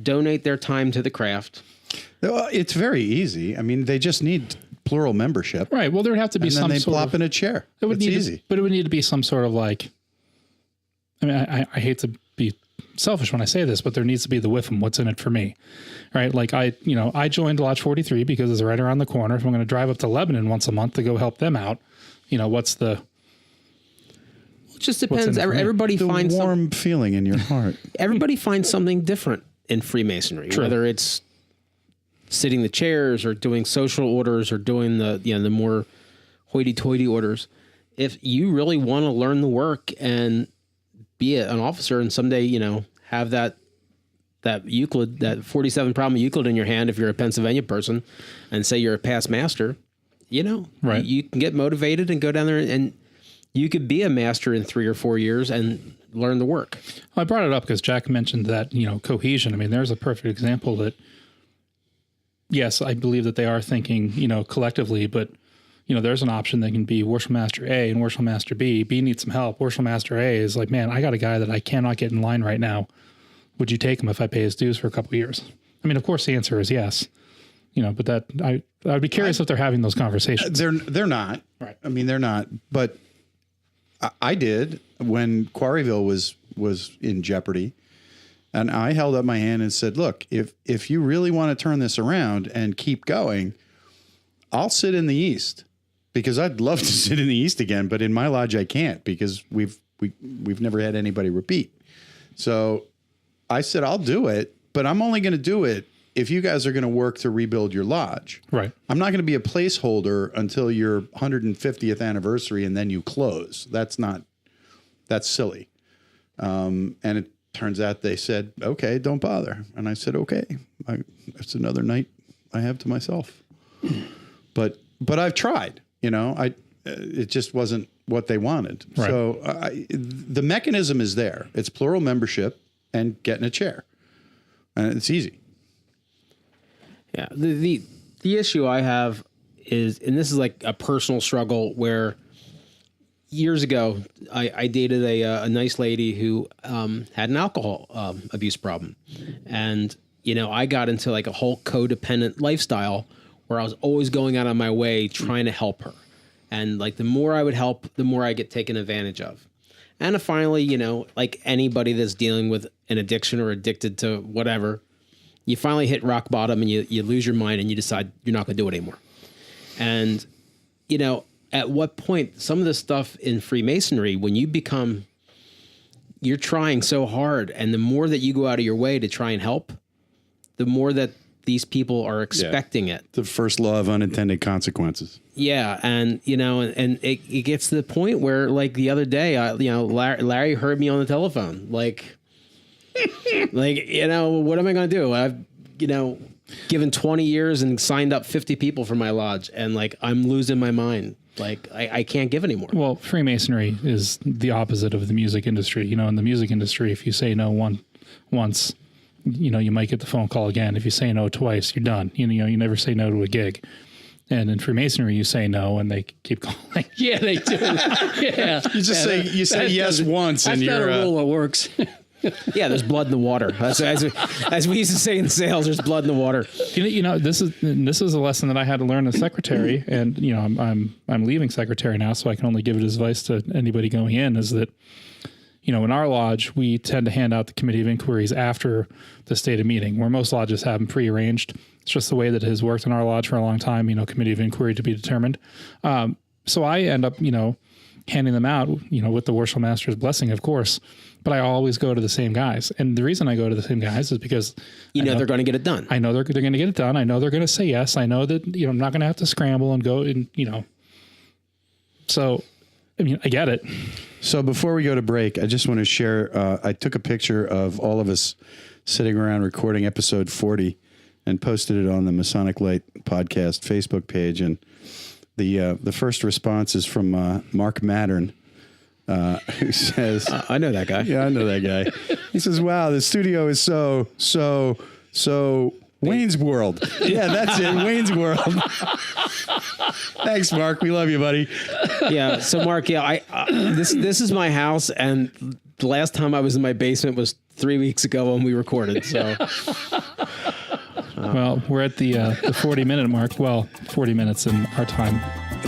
donate their time to the craft. Well, it's very easy. I mean, they just need plural membership. Right. Well, there'd have to be some sort of... And then they plop in a chair. It's easy. But it would need to be some sort of I I hate to be selfish when I say this, but there needs to be the WIFM. What's in it for me? Right. Like I joined Lodge 43 because it's right around the corner. If I'm going to drive up to Lebanon once a month to go help them out, what's the It just what's in depends. it for me. Everybody The finds warm feeling in your heart. everybody finds something different in Freemasonry, whether it's sitting the chairs or doing social orders or doing the more hoity-toity orders. If you really want to learn the work and be an officer and someday, have that Euclid, that 47 problem Euclid in your hand, if you're a Pennsylvania person and say you're a past master, Right. you can get motivated and go down there and you could be a master in 3 or 4 years and learn the work. Well, I brought it up because Jack mentioned that, cohesion. I mean, there's a perfect example that, yes, I believe that they are thinking, collectively, but, there's an option that can be Worship Master A and Worship Master B. B needs some help. Worship Master A is like, man, I got a guy that I cannot get in line right now. Would you take him if I pay his dues for a couple of years? I mean, of course, the answer is yes. But that I'd be curious if they're having those conversations. They're not. Right. I mean, they're not. But I did when Quarryville was in jeopardy, and I held up my hand and said, "Look, if you really want to turn this around and keep going, I'll sit in the East because I'd love to sit in the East again, but in my lodge I can't because we've never had anybody repeat. So I said, I'll do it, but I'm only going to do it if you guys are going to work to rebuild your lodge. Right. I'm not going to be a placeholder until your 150th anniversary and then you close. That's silly. And it turns out they said, okay, don't bother. And I said, okay, it's another night I have to myself. But I've tried, it just wasn't what they wanted. Right. So the mechanism is there. It's plural membership and getting a chair. And it's easy. Yeah. The issue I have is, and this is like a personal struggle where years ago I dated a nice lady who had an alcohol abuse problem. And, I got into like a whole codependent lifestyle where I was always going out of my way trying to help her. And like the more I would help, the more I get taken advantage of. And finally, like anybody that's dealing with an addiction or addicted to whatever, you finally hit rock bottom and you lose your mind and you decide you're not going to do it anymore. And, at what point, some of the stuff in Freemasonry, when you're trying so hard, and the more that you go out of your way to try and help, the more that these people are expecting it. The first law of unintended consequences. Yeah. And, and it gets to the point where like the other day, Larry heard me on the telephone, like, what am I going to do? I've, given 20 years and signed up 50 people for my lodge. And like, I'm losing my mind. Like I can't give anymore. Well, Freemasonry is the opposite of the music industry. In the music industry, if you say no once, you might get the phone call again. If you say no twice, you're done. You never say no to a gig. And in Freemasonry, you say no, and they keep calling. Yeah, they do. Yeah, You say yes once, and that's you're not a rule that works. Yeah, there's blood in the water. As we used to say in sales, there's blood in the water. This is a lesson that I had to learn as secretary, and I'm leaving secretary now, so I can only give it as advice to anybody going in. Is that in our lodge we tend to hand out the committee of inquiries after the stated meeting, where most lodges have them prearranged. It's just the way that it has worked in our lodge for a long time. Committee of inquiry to be determined. So I end up handing them out, with the Worship Master's blessing, of course. But I always go to the same guys. And the reason I go to the same guys is because I know they're going to get it done. I know they're going to get it done. I know they're going to say yes. I know that, I'm not going to have to scramble and go and, So, I get it. So before we go to break, I just want to share, I took a picture of all of us sitting around recording episode 40 and posted it on the Masonic Light podcast Facebook page. And the first response is from Mark Mattern, who says, I know that guy. Yeah, I know that guy. He says, wow, the studio is so Wayne's World. Yeah, that's it. Wayne's World. Thanks, Mark. We love you, buddy. Yeah. So Mark, this is my house. And the last time I was in my basement was 3 weeks ago when we recorded. So, well, we're at the 40-minute mark. Well, 40 minutes in our time.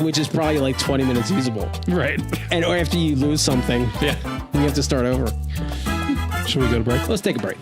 Which is probably like 20 minutes usable. Right. And or after you lose something, you have to start over. Should we go to break? Let's take a break.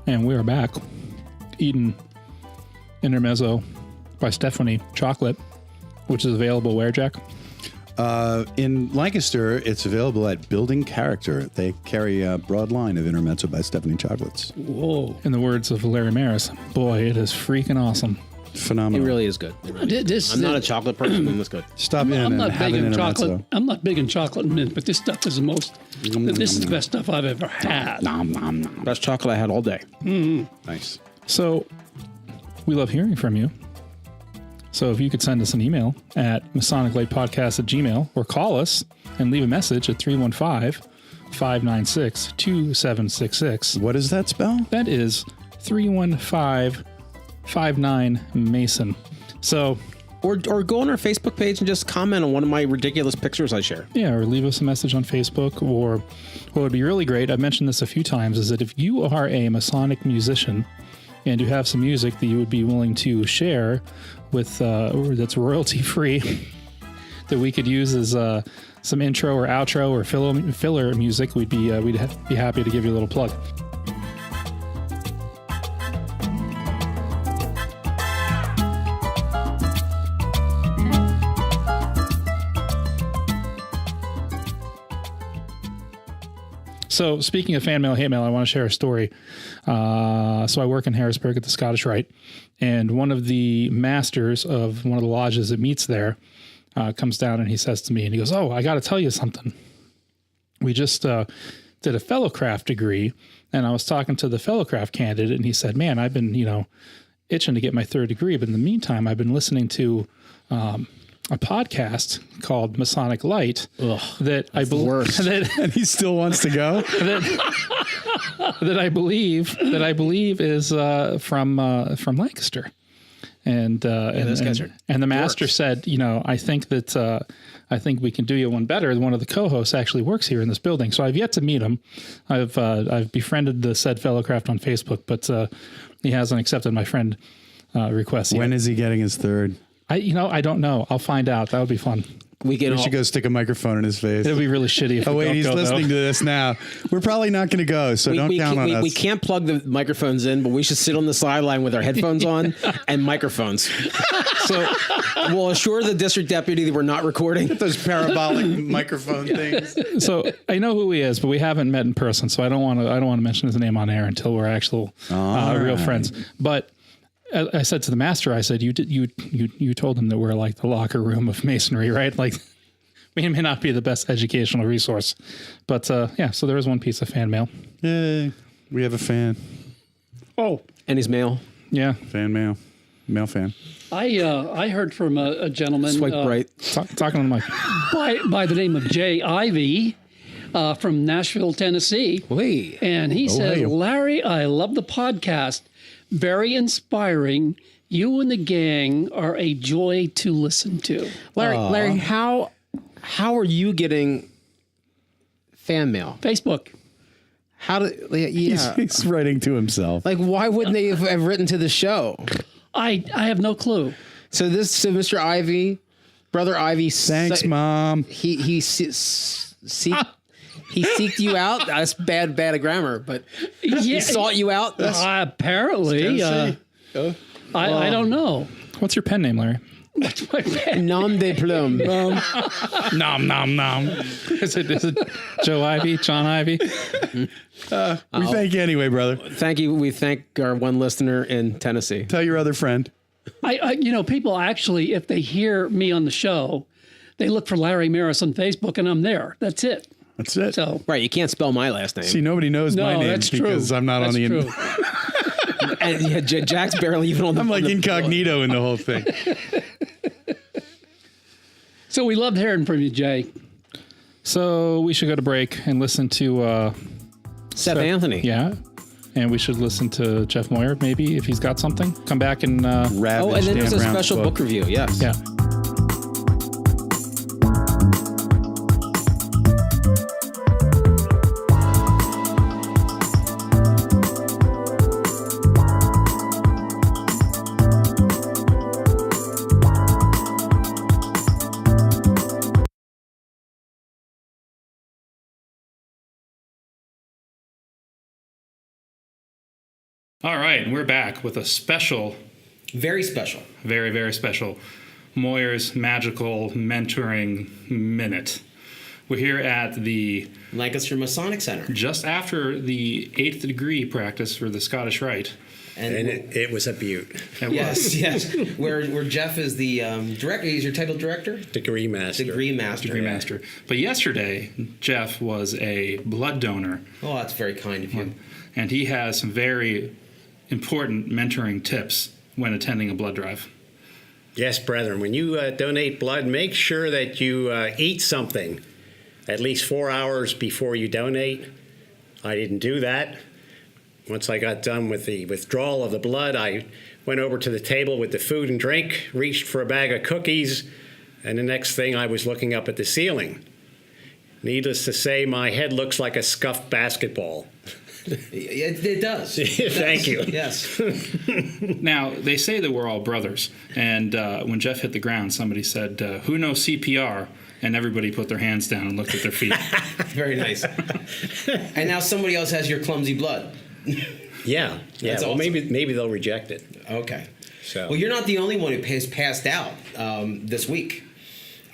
And we are back eating Intermezzo by Stephanie chocolate, which is available where, Jack? In Lancaster, it's available at Building Character. They carry a broad line of Intermezzo by Stephanie chocolates. Whoa. In the words of Larry Maris, boy, it is freaking awesome. Phenomenal. It really is good. It really is. I'm not a chocolate person, and it's good. Stop in I'm and not have big an in Intermezzo. chocolate. I'm not big in chocolate and mint, but this stuff is this is the best stuff I've ever had. Nom, nom, nom. Best chocolate I had all day. Nice. So we love hearing from you. So if you could send us an email at masoniclightpodcast@gmail.com or call us and leave a message at 315-596-2766. What does that spell? That is 315-59 Mason. So, Or go on our Facebook page and just comment on one of my ridiculous pictures I share. yeah, or leave us a message on Facebook. Or what would be really great, I've mentioned this a few times, is that if you are a Masonic musician and you have some music that you would be willing to share with or that's royalty free that we could use as some intro or outro or filler music, we'd be happy to give you a little plug. So speaking of fan mail, hate mail, I want to share a story. So I work in Harrisburg at the Scottish Rite, and one of the masters of one of the lodges that meets there comes down and he says to me, and he goes, "Oh, I got to tell you something. We just did a fellowcraft degree, and I was talking to the fellowcraft candidate, and he said, man, I've been, itching to get my third degree, but in the meantime, I've been listening to a podcast called Masonic Light that I believe And he still wants to go? that I believe is from Lancaster." And the master said, I think that I think we can do you one better. One of the co-hosts actually works here in this building, so I've yet to meet him. I've befriended the said fellowcraft on Facebook, but he hasn't accepted my friend request yet. When is he getting his third? I don't know. I'll find out. That would be fun. We should go stick a microphone in his face. It would be really shitty if Oh, we wait, don't he's go, listening to this now. We're probably not going to go, so don't count on us. We can't plug the microphones in, but we should sit on the sideline with our headphones on and microphones. So we'll assure the district deputy that we're not recording. Those parabolic microphone things. So I know who he is, but we haven't met in person, so I don't want to mention his name on air until we're actual real friends. But I said to the master, I said, you told him that we're like the locker room of masonry, right? Like, we may not be the best educational resource, but so there is one piece of fan mail. Yay. We have a fan. Oh, And he's male. Yeah. Fan mail. Male fan. I heard from a gentleman Swipe right. Talking on the mic. by the name of Jay Ivy from Nashville, Tennessee. Wait. And he said, hey. "Larry, I love the podcast. Very inspiring. You and the gang are a joy to listen to." Larry, how are you getting fan mail? Facebook. How did? Yeah. He's writing to himself. Like, why wouldn't they have written to the show? I have no clue. So Mr. Ivy, Brother Ivy. Thanks, Mom. He seeked you out. That's bad grammar, but he sought you out. Apparently. I don't know. What's your pen name, Larry? What's my pen? Nom de plume. Nom, nom, nom. Is it Joe Ivy, John Ivy? We thank you anyway, brother. Thank you. We thank our one listener in Tennessee. Tell your other friend. People actually, if they hear me on the show, they look for Larry Maris on Facebook, and I'm there. That's it. That's it. So Right, you can't spell my last name. See, nobody knows my name that's true. because I'm not That's on the true. And yeah, Jack's barely even on the. I'm like on the incognito in the whole thing. So we loved hearing from you, Jay. So we should go to break and listen to Seth Anthony. yeah. And we should listen to Jeff Moyer, maybe, if he's got something. Come back and Ravage Oh, and then there's Dan a Brown's special book review. Yes. yeah. All right, we're back with a special, Very special. very, very special Moyer's Magical Mentoring Minute. We're here at the Lancaster Masonic Center. just after the 8th degree practice for the Scottish Rite. And it was a beaut. Yes, yes. Where Jeff is the director. He's your title director? Degree master. Degree master. Degree yeah. master. But yesterday, Jeff was a blood donor, Oh, that's very kind of you. and he has some very important mentoring tips when attending a blood drive. Yes, brethren, when you donate blood, make sure that you eat something at least 4 hours before you donate. I didn't do that. Once I got done with the withdrawal of the blood, I went over to the table with the food and drink, reached for a bag of cookies, and the next thing I was looking up at the ceiling. Needless to say, my head looks like a scuffed basketball. It does. Thank you. Yes. Now, they say that we're all brothers, and when Jeff hit the ground, somebody said, who knows CPR? And everybody put their hands down and looked at their feet. Very nice. And now somebody else has your clumsy blood. Yeah. That's Well, awesome. maybe they'll reject it. Okay. So. Well, you're not the only one who has passed out this week.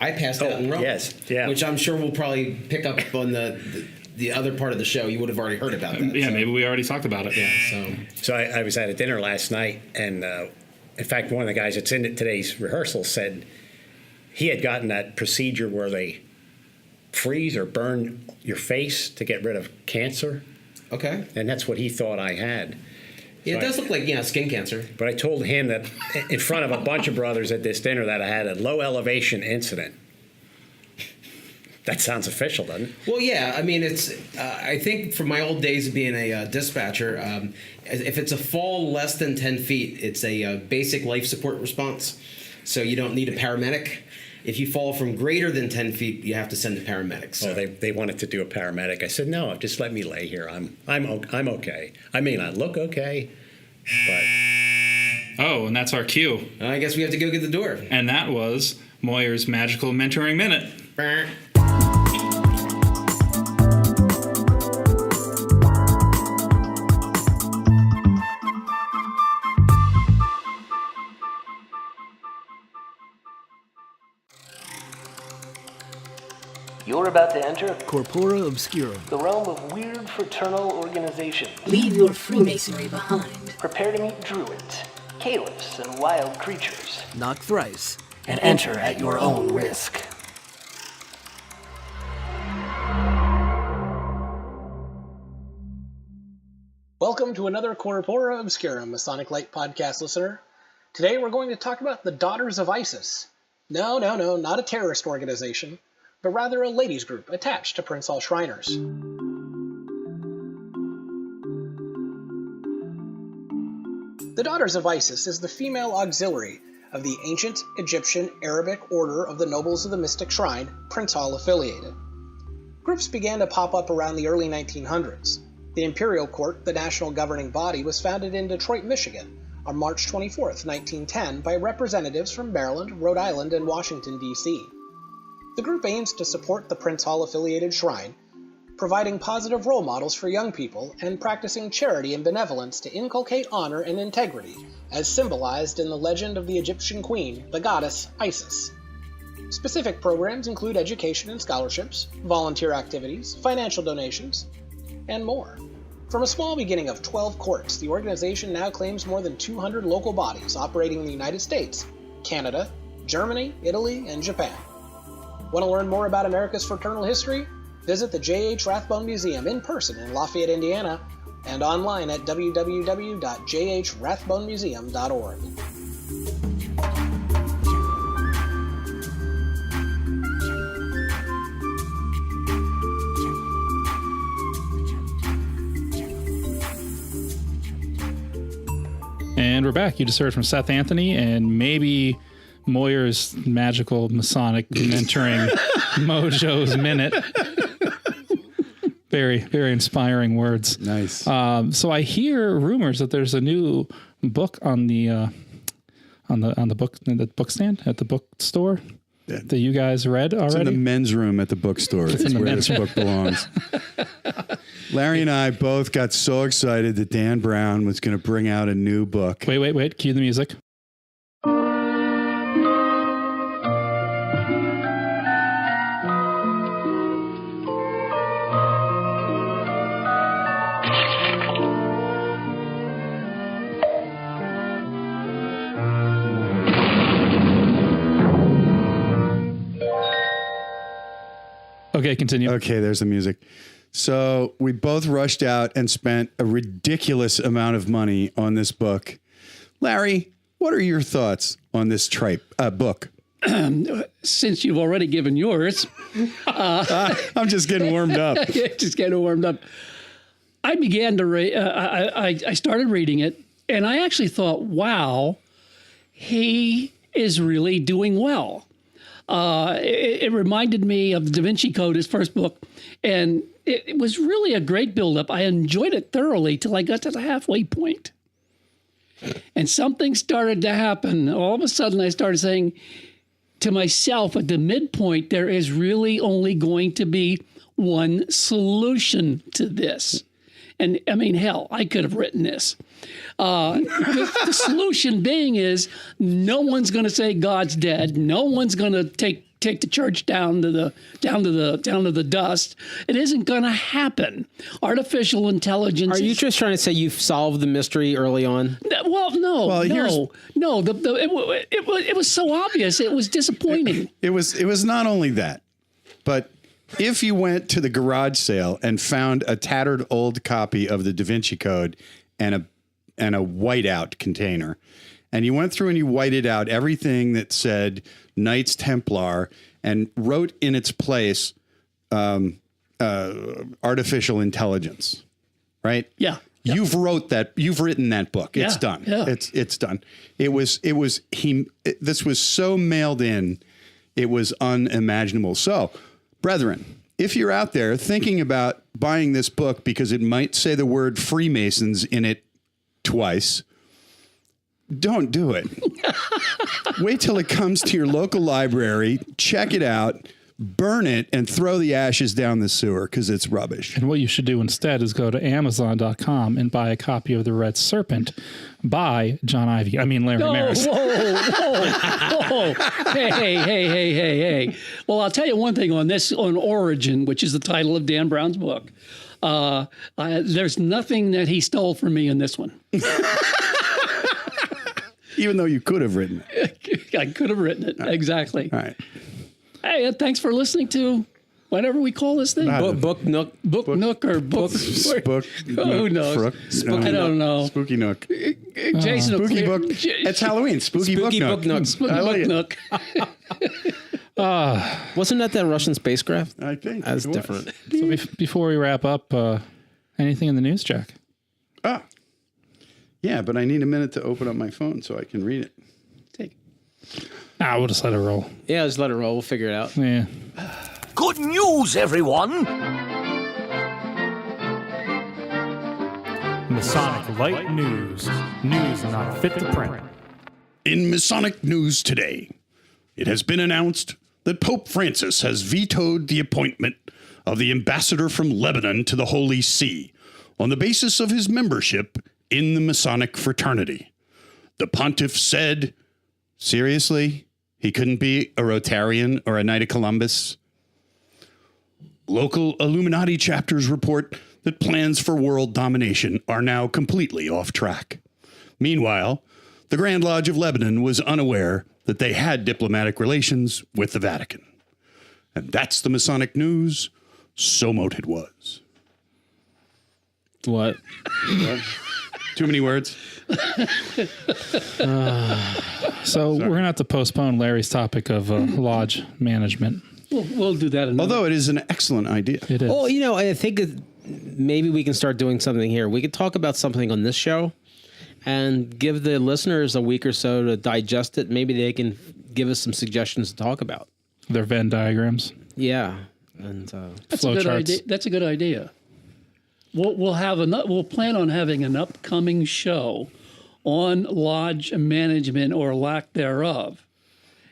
I passed out in Rome. yes, yeah. Which I'm sure we'll probably pick up on the other part of the show. You would have already heard about that. Yeah, so. maybe we already talked about it. Yeah. So I was at a dinner last night, and in fact, one of the guys that's in today's rehearsal said he had gotten that procedure where they freeze or burn your face to get rid of cancer, Okay. and that's what he thought I had. Yeah, So it does look like skin cancer. But I told him that in front of a bunch of brothers at this dinner that I had a low elevation incident. That sounds official, doesn't it? Well, yeah. I mean, it's. I think from my old days of being a dispatcher, if it's a fall less than 10 feet, it's a basic life support response. So you don't need a paramedic. If you fall from greater than 10 feet, you have to send a paramedic. So. So they wanted to do a paramedic. I said, no, just let me lay here. I'm okay. I may not look okay, but Oh, and that's our cue. I guess we have to go get the door. And that was Moyer's Magical Mentoring Minute. You're about to enter Corpora Obscurum. the realm of weird fraternal organizations. Leave your Freemasonry behind. Prepare to meet druids, caliphs, and wild creatures. Knock thrice. And enter at your own risk. Welcome to another Corpora Obscurum Masonic Light podcast listener. Today we're going to talk about the Daughters of Isis. No, not a terrorist organization, but rather a ladies group attached to Prince Hall Shriners. The Daughters of Isis is the female auxiliary of the ancient Egyptian Arabic Order of the Nobles of the Mystic Shrine, Prince Hall affiliated. Groups began to pop up around the early 1900s. The Imperial Court, the national governing body, was founded in Detroit, Michigan on March 24, 1910 by representatives from Maryland, Rhode Island, and Washington, D.C. The group aims to support the Prince Hall affiliated shrine, providing positive role models for young people and practicing charity and benevolence to inculcate honor and integrity, as symbolized in the legend of the Egyptian queen, the goddess Isis. Specific programs include education and scholarships, volunteer activities, financial donations, and more. From a small beginning of 12 courts, the organization now claims more than 200 local bodies operating in the United States, Canada, Germany, Italy, and Japan. Want to learn more about America's fraternal history? Visit the J.H. Rathbone Museum in person in Lafayette, Indiana, and online at www.jhrathbonemuseum.org. And we're back. You just heard from Seth Anthony and maybe Moyer's Magical Masonic Mentoring Mojo's Minute. Very, very inspiring words. Nice. So I hear rumors that there's a new book on the book stand at the bookstore. that you guys read already? It's in the men's room at the bookstore. It's where this book belongs. Larry and I both got so excited that Dan Brown was going to bring out a new book. Wait. Cue the music. Okay, continue. Okay, there's the music. So we both rushed out and spent a ridiculous amount of money on this book. Larry, what are your thoughts on this book? Since you've already given yours, I'm just getting warmed up. I began to read. I started reading it, and I actually thought, "Wow, he is really doing well." It reminded me of the Da Vinci Code, his first book, and it was really a great buildup. I enjoyed it thoroughly till I got to the halfway point. And something started to happen. All of a sudden, I started saying to myself, at the midpoint, there is really only going to be one solution to this. And I mean, hell, I could have written this. The solution being is no one's going to say God's dead. No one's going to take the church down to the dust. It isn't going to happen. Artificial intelligence. Are you just trying to say you've solved the mystery early on? Well, no. It was so obvious. It was disappointing. It was not only that, but if you went to the garage sale and found a tattered old copy of the Da Vinci Code and a whiteout container, and you went through and you whited out everything that said Knights Templar and wrote in its place artificial intelligence, right? Yeah. You've written that book. It's done. Yeah. It's done. This was so mailed in, it was unimaginable. So, brethren, if you're out there thinking about buying this book because it might say the word Freemasons in it twice, don't do it. Wait till it comes to your local library, check it out, burn it, and throw the ashes down the sewer because it's rubbish. And what you should do instead is go to Amazon.com and buy a copy of The Red Serpent by Larry Maris. Whoa. Hey. Well, I'll tell you one thing on Origin, which is the title of Dan Brown's book. There's nothing that he stole from me in this one. Even though you could have written it. I could have written it. Right. Exactly. All right. Hey, thanks for listening to whatever we call this thing. Book Nook. Book Nook or Book. Who knows? I don't know. Spooky Nook. Jason. Spooky Book. It's Halloween. Spooky Book Nook. Spooky Book Nook. Wasn't that Russian spacecraft? I think. That's different. So before we wrap up, anything in the news, Jack? Yeah, but I need a minute to open up my phone so I can read it. Take it. We'll just let it roll. Yeah, just let it roll. We'll figure it out. Yeah. Good news, everyone! Masonic Light News. News not fit to print. In Masonic news today, it has been announced that Pope Francis has vetoed the appointment of the ambassador from Lebanon to the Holy See on the basis of his membership in the Masonic fraternity. The pontiff said, seriously, he couldn't be a Rotarian or a Knight of Columbus? Local Illuminati chapters report that plans for world domination are now completely off track. Meanwhile, the Grand Lodge of Lebanon was unaware that they had diplomatic relations with the Vatican. And that's the Masonic news. So mote it was. What? Too many words? So we're going to have to postpone Larry's topic of lodge management. We'll do that. Although it is an excellent idea. It is. Well, I think maybe we can start doing something here. We could talk about something on this show and give the listeners a week or so to digest it. Maybe they can give us some suggestions to talk about. Their Venn diagrams. Yeah. And that's a good idea. That's a good idea. We'll plan on having an upcoming show on lodge management or lack thereof.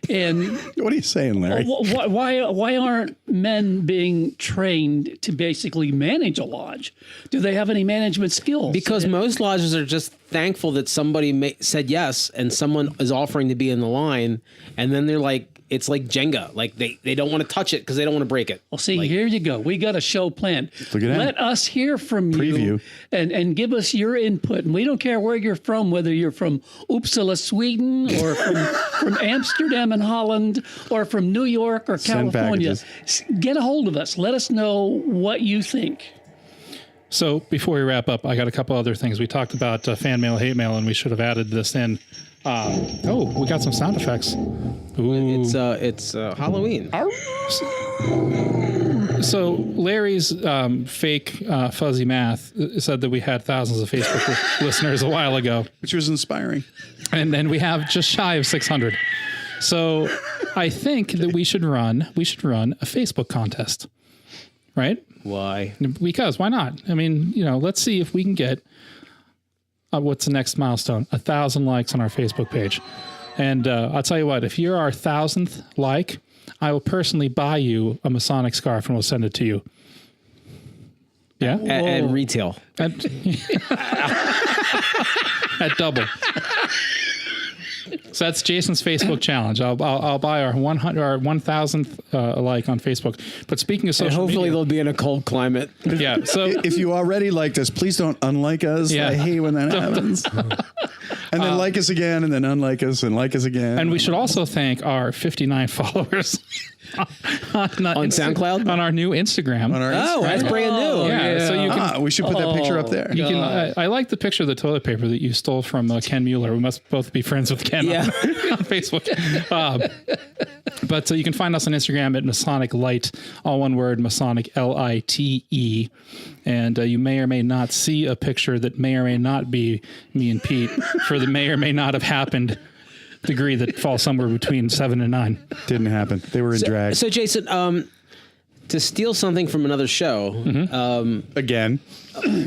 And What are you saying, Larry? why aren't men being trained to basically manage a lodge? Do they have any management skills? Because most lodges are just thankful that somebody said yes and someone is offering to be in the line, and then they're like, it's like Jenga. Like they don't want to touch it because they don't want to break it. Well, see, here you go. We got a show planned. Look at that. Let us hear from you Preview. and give us your input. And we don't care where you're from, whether you're from Uppsala, Sweden, or from Amsterdam and Holland, or from New York or Send California. packages. Get a hold of us. Let us know what you think. So before we wrap up, I got a couple other things. We talked about fan mail, hate mail, and we should have added this in. We got some sound effects. Ooh. It's Halloween. So Larry's fake fuzzy math said that we had thousands of Facebook listeners a while ago, Which was inspiring. and then we have just shy of 600. So I think that we should run a Facebook contest, right? Why? Because why not? I mean, let's see if we can get what's the next milestone? 1,000 likes on our Facebook page. And I'll tell you what, if you're our 1,000th like, I will personally buy you a Masonic scarf and we'll send it to you. Yeah? At retail. At double. So that's Jason's Facebook challenge. I'll buy our 1,000th like on Facebook. But speaking of social And hopefully media, they'll be in a cold climate. yeah. So If you already liked us, please don't unlike us. Yeah. I hate when that happens. And then like us again, and then unlike us, and like us again. and we should also thank our 59 followers on SoundCloud? on our new Instagram. on our Oh, Instagram. that's brand new. Yeah, so you can We should put that picture up there. You can. I like the picture of the toilet paper that you stole from Ken Mueller. We must both be friends with Ken Yeah. on Facebook. But you can find us on Instagram at Masonic Light, all one word, Masonic LITE. And you may or may not see a picture that may or may not be me and Pete for the may or may not have happened degree that falls somewhere between 7 and 9. Didn't happen. They were in drag. So Jason, to steal something from another show, Again.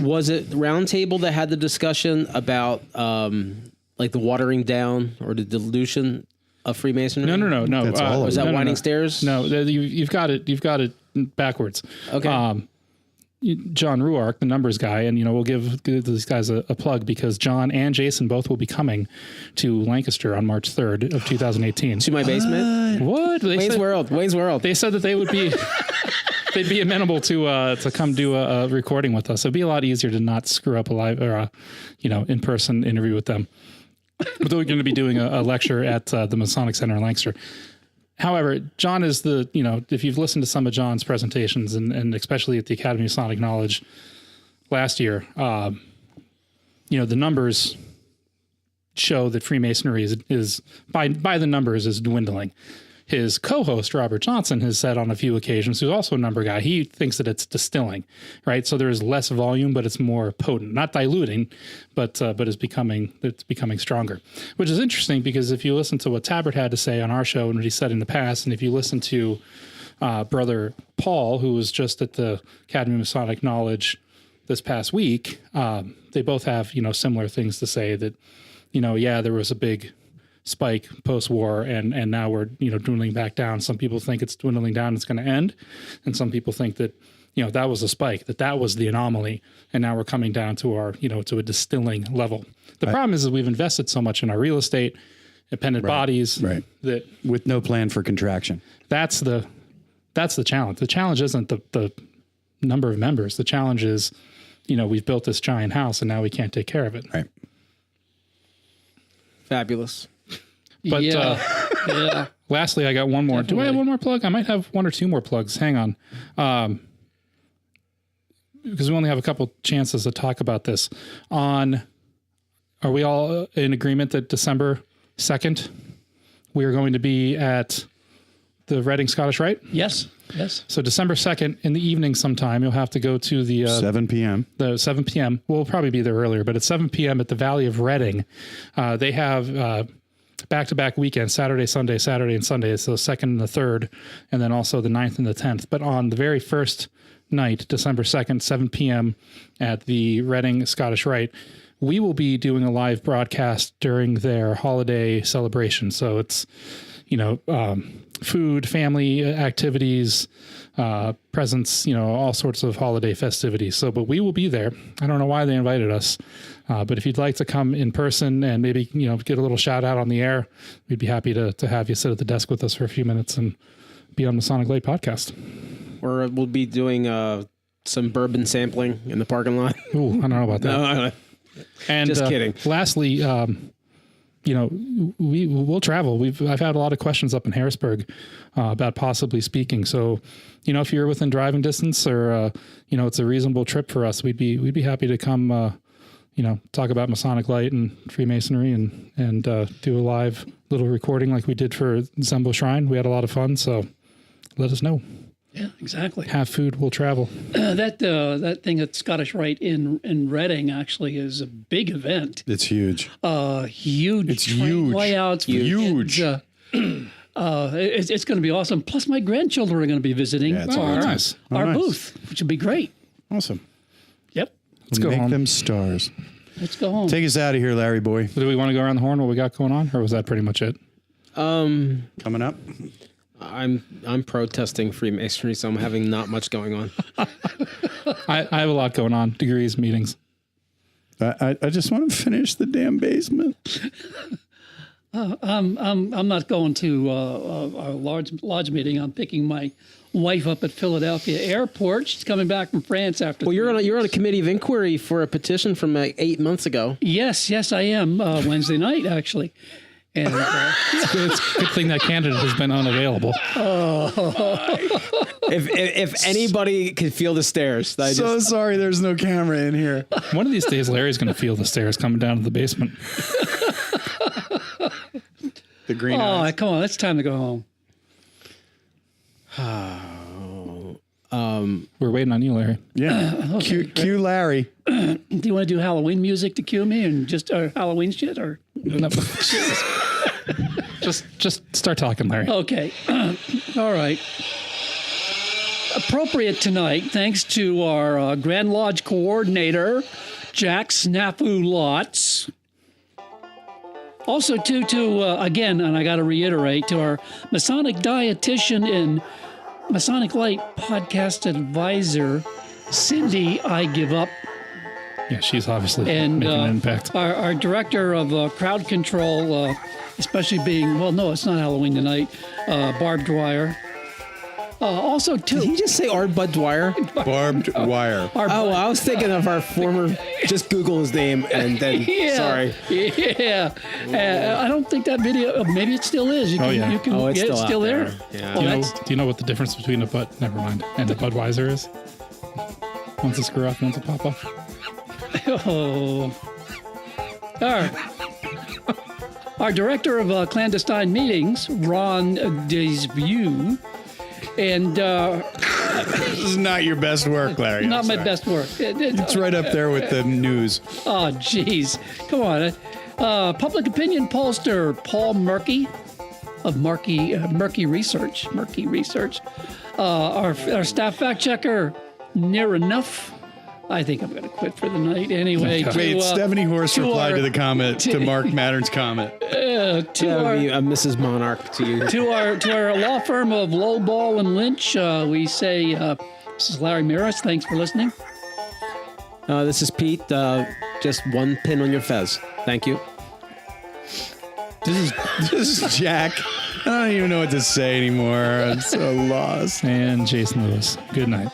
was it Roundtable that had the discussion about like the watering down or the dilution of Freemasonry? No. That's all of Was it. that Winding Stairs? No, you've got it backwards. Okay. John Ruark, the numbers guy, and we'll give these guys a plug because John and Jason both will be coming to Lancaster on March 3rd of 2018. To my basement? What? Wayne's World. They said that they would be they'd be amenable to come do a recording with us. It'd be a lot easier to not screw up a live or in person interview with them. But they're going to be doing a lecture at the Masonic Center in Lancaster. However, John is if you've listened to some of John's presentations and especially at the Academy of Masonic Knowledge last year, the numbers show that Freemasonry is by the numbers is dwindling. His co-host, Robert Johnson, has said on a few occasions, who's also a number guy, he thinks that it's distilling, right? So there's less volume, but it's more potent, not diluting, but it's becoming stronger, which is interesting because if you listen to what Tabbert had to say on our show and what he said in the past, and if you listen to Brother Paul, who was just at the Academy of Masonic Knowledge this past week, they both have, similar things to say that, there was a big spike post-war and now we're dwindling back down. Some people think it's dwindling down, it's going to end, and some people think that that was a spike, that was the anomaly, and now we're coming down to our to a distilling level. The problem is that we've invested so much in our real estate, independent bodies, right, that with no plan for contraction. That's the challenge. The challenge isn't the number of members. The challenge is we've built this giant house and now we can't take care of it. Right. Fabulous. But lastly, I got one more. Definitely. Do I have one more plug? I might have one or two more plugs. Hang on. Because we only have a couple chances to talk about this. Are we all in agreement that December 2nd, we are going to be at the Reading Scottish Rite? Yes. So December 2nd in the evening sometime, you'll have to go to the 7 p.m. The 7 p.m. We'll probably be there earlier, but at 7 p.m. at the Valley of Reading, they have back-to-back weekends, Saturday, and Sunday. So the 2nd and the 3rd, and then also the 9th and the 10th. But on the very first night, December 2nd, 7 p.m. at the Reading Scottish Rite, we will be doing a live broadcast during their holiday celebration. So it's food, family activities, presents, all sorts of holiday festivities. So, but we will be there. I don't know why they invited us. But if you'd like to come in person and maybe, get a little shout out on the air, we'd be happy to have you sit at the desk with us for a few minutes and be on the Masonic Light podcast. Or we'll be doing some bourbon sampling in the parking lot. Ooh, I don't know about that. No, and just kidding. Lastly, we'll travel. I've had a lot of questions up in Harrisburg about possibly speaking. So, if you're within driving distance or it's a reasonable trip for us, we'd be happy to come. Talk about Masonic Light and Freemasonry and do a live little recording like we did for Zembo Shrine. We had a lot of fun, so let us know. Yeah, exactly. Have food, we'll travel. That thing at Scottish Rite in Reading actually is a big event. It's huge. Huge. It's huge. Layouts. Huge. It's going to be awesome. Plus, my grandchildren are going to be visiting our booth, which would be great. Awesome. Yep. Let's go Make home. them stars. Let's go home. Take us out of here, Larry boy. Do we want to go around the horn? What we got going on, or was that pretty much it? Coming up. I'm protesting Freemasonry, so I'm having not much going on. I have a lot going on. Degrees, meetings. I just want to finish the damn basement. I'm not going to our lodge meeting. I'm picking my wife up at Philadelphia Airport. She's coming back from France after. Well, you're on a committee of inquiry for a petition from 8 months ago. Yes, I am. Wednesday night, actually. And it's a good thing that candidate has been unavailable. If anybody could feel the stairs, sorry, there's no camera in here. One of these days, Larry's going to feel the stairs coming down to the basement. The green eyes. Come on, it's time to go home. We're waiting on you, Larry. Yeah. Okay, cue Larry. Do you want to do Halloween music to cue me and just Halloween shit or? No. Just start talking, Larry. Okay. All right. Appropriate tonight, thanks to our Grand Lodge coordinator, Jack Snafu Lots. Also, to again, and I got to reiterate, to our Masonic dietitian and Masonic Light podcast advisor, Cindy, I give up. Yeah, she's obviously and making an impact. Our director of crowd control, especially being, well, no, it's not Halloween tonight, Barb Dwyer. Also, too. Did he just say Art Bud Dwyer? Barbed wire. I was thinking of our former, just Google his name and then, sorry. Yeah. I don't think that video, maybe it still is. You can it's get still it out there. Yeah. Do you know what the difference between never mind, and a Budweiser is? One's a screw off, one's a pop off. Oh. Our director of clandestine meetings, Ron Desview, and this is not your best work, Larry. Not my best work. It's right up there with the news. Oh, geez. Come on. Public opinion pollster Paul Murky of Murky Research. Our staff fact checker, Near Enough. I think I'm going to quit for the night anyway. Wait, Stephanie Horse replied to the comment, to Mark Mattern's comment. That would be a Mrs. Monarch to you. To our law firm of Lowball and Lynch, we say, this is Larry Miras. Thanks for listening. This is Pete. Just one pin on your fez. Thank you. This is Jack. I don't even know what to say anymore. I'm so lost. And Jason Lewis. Good night.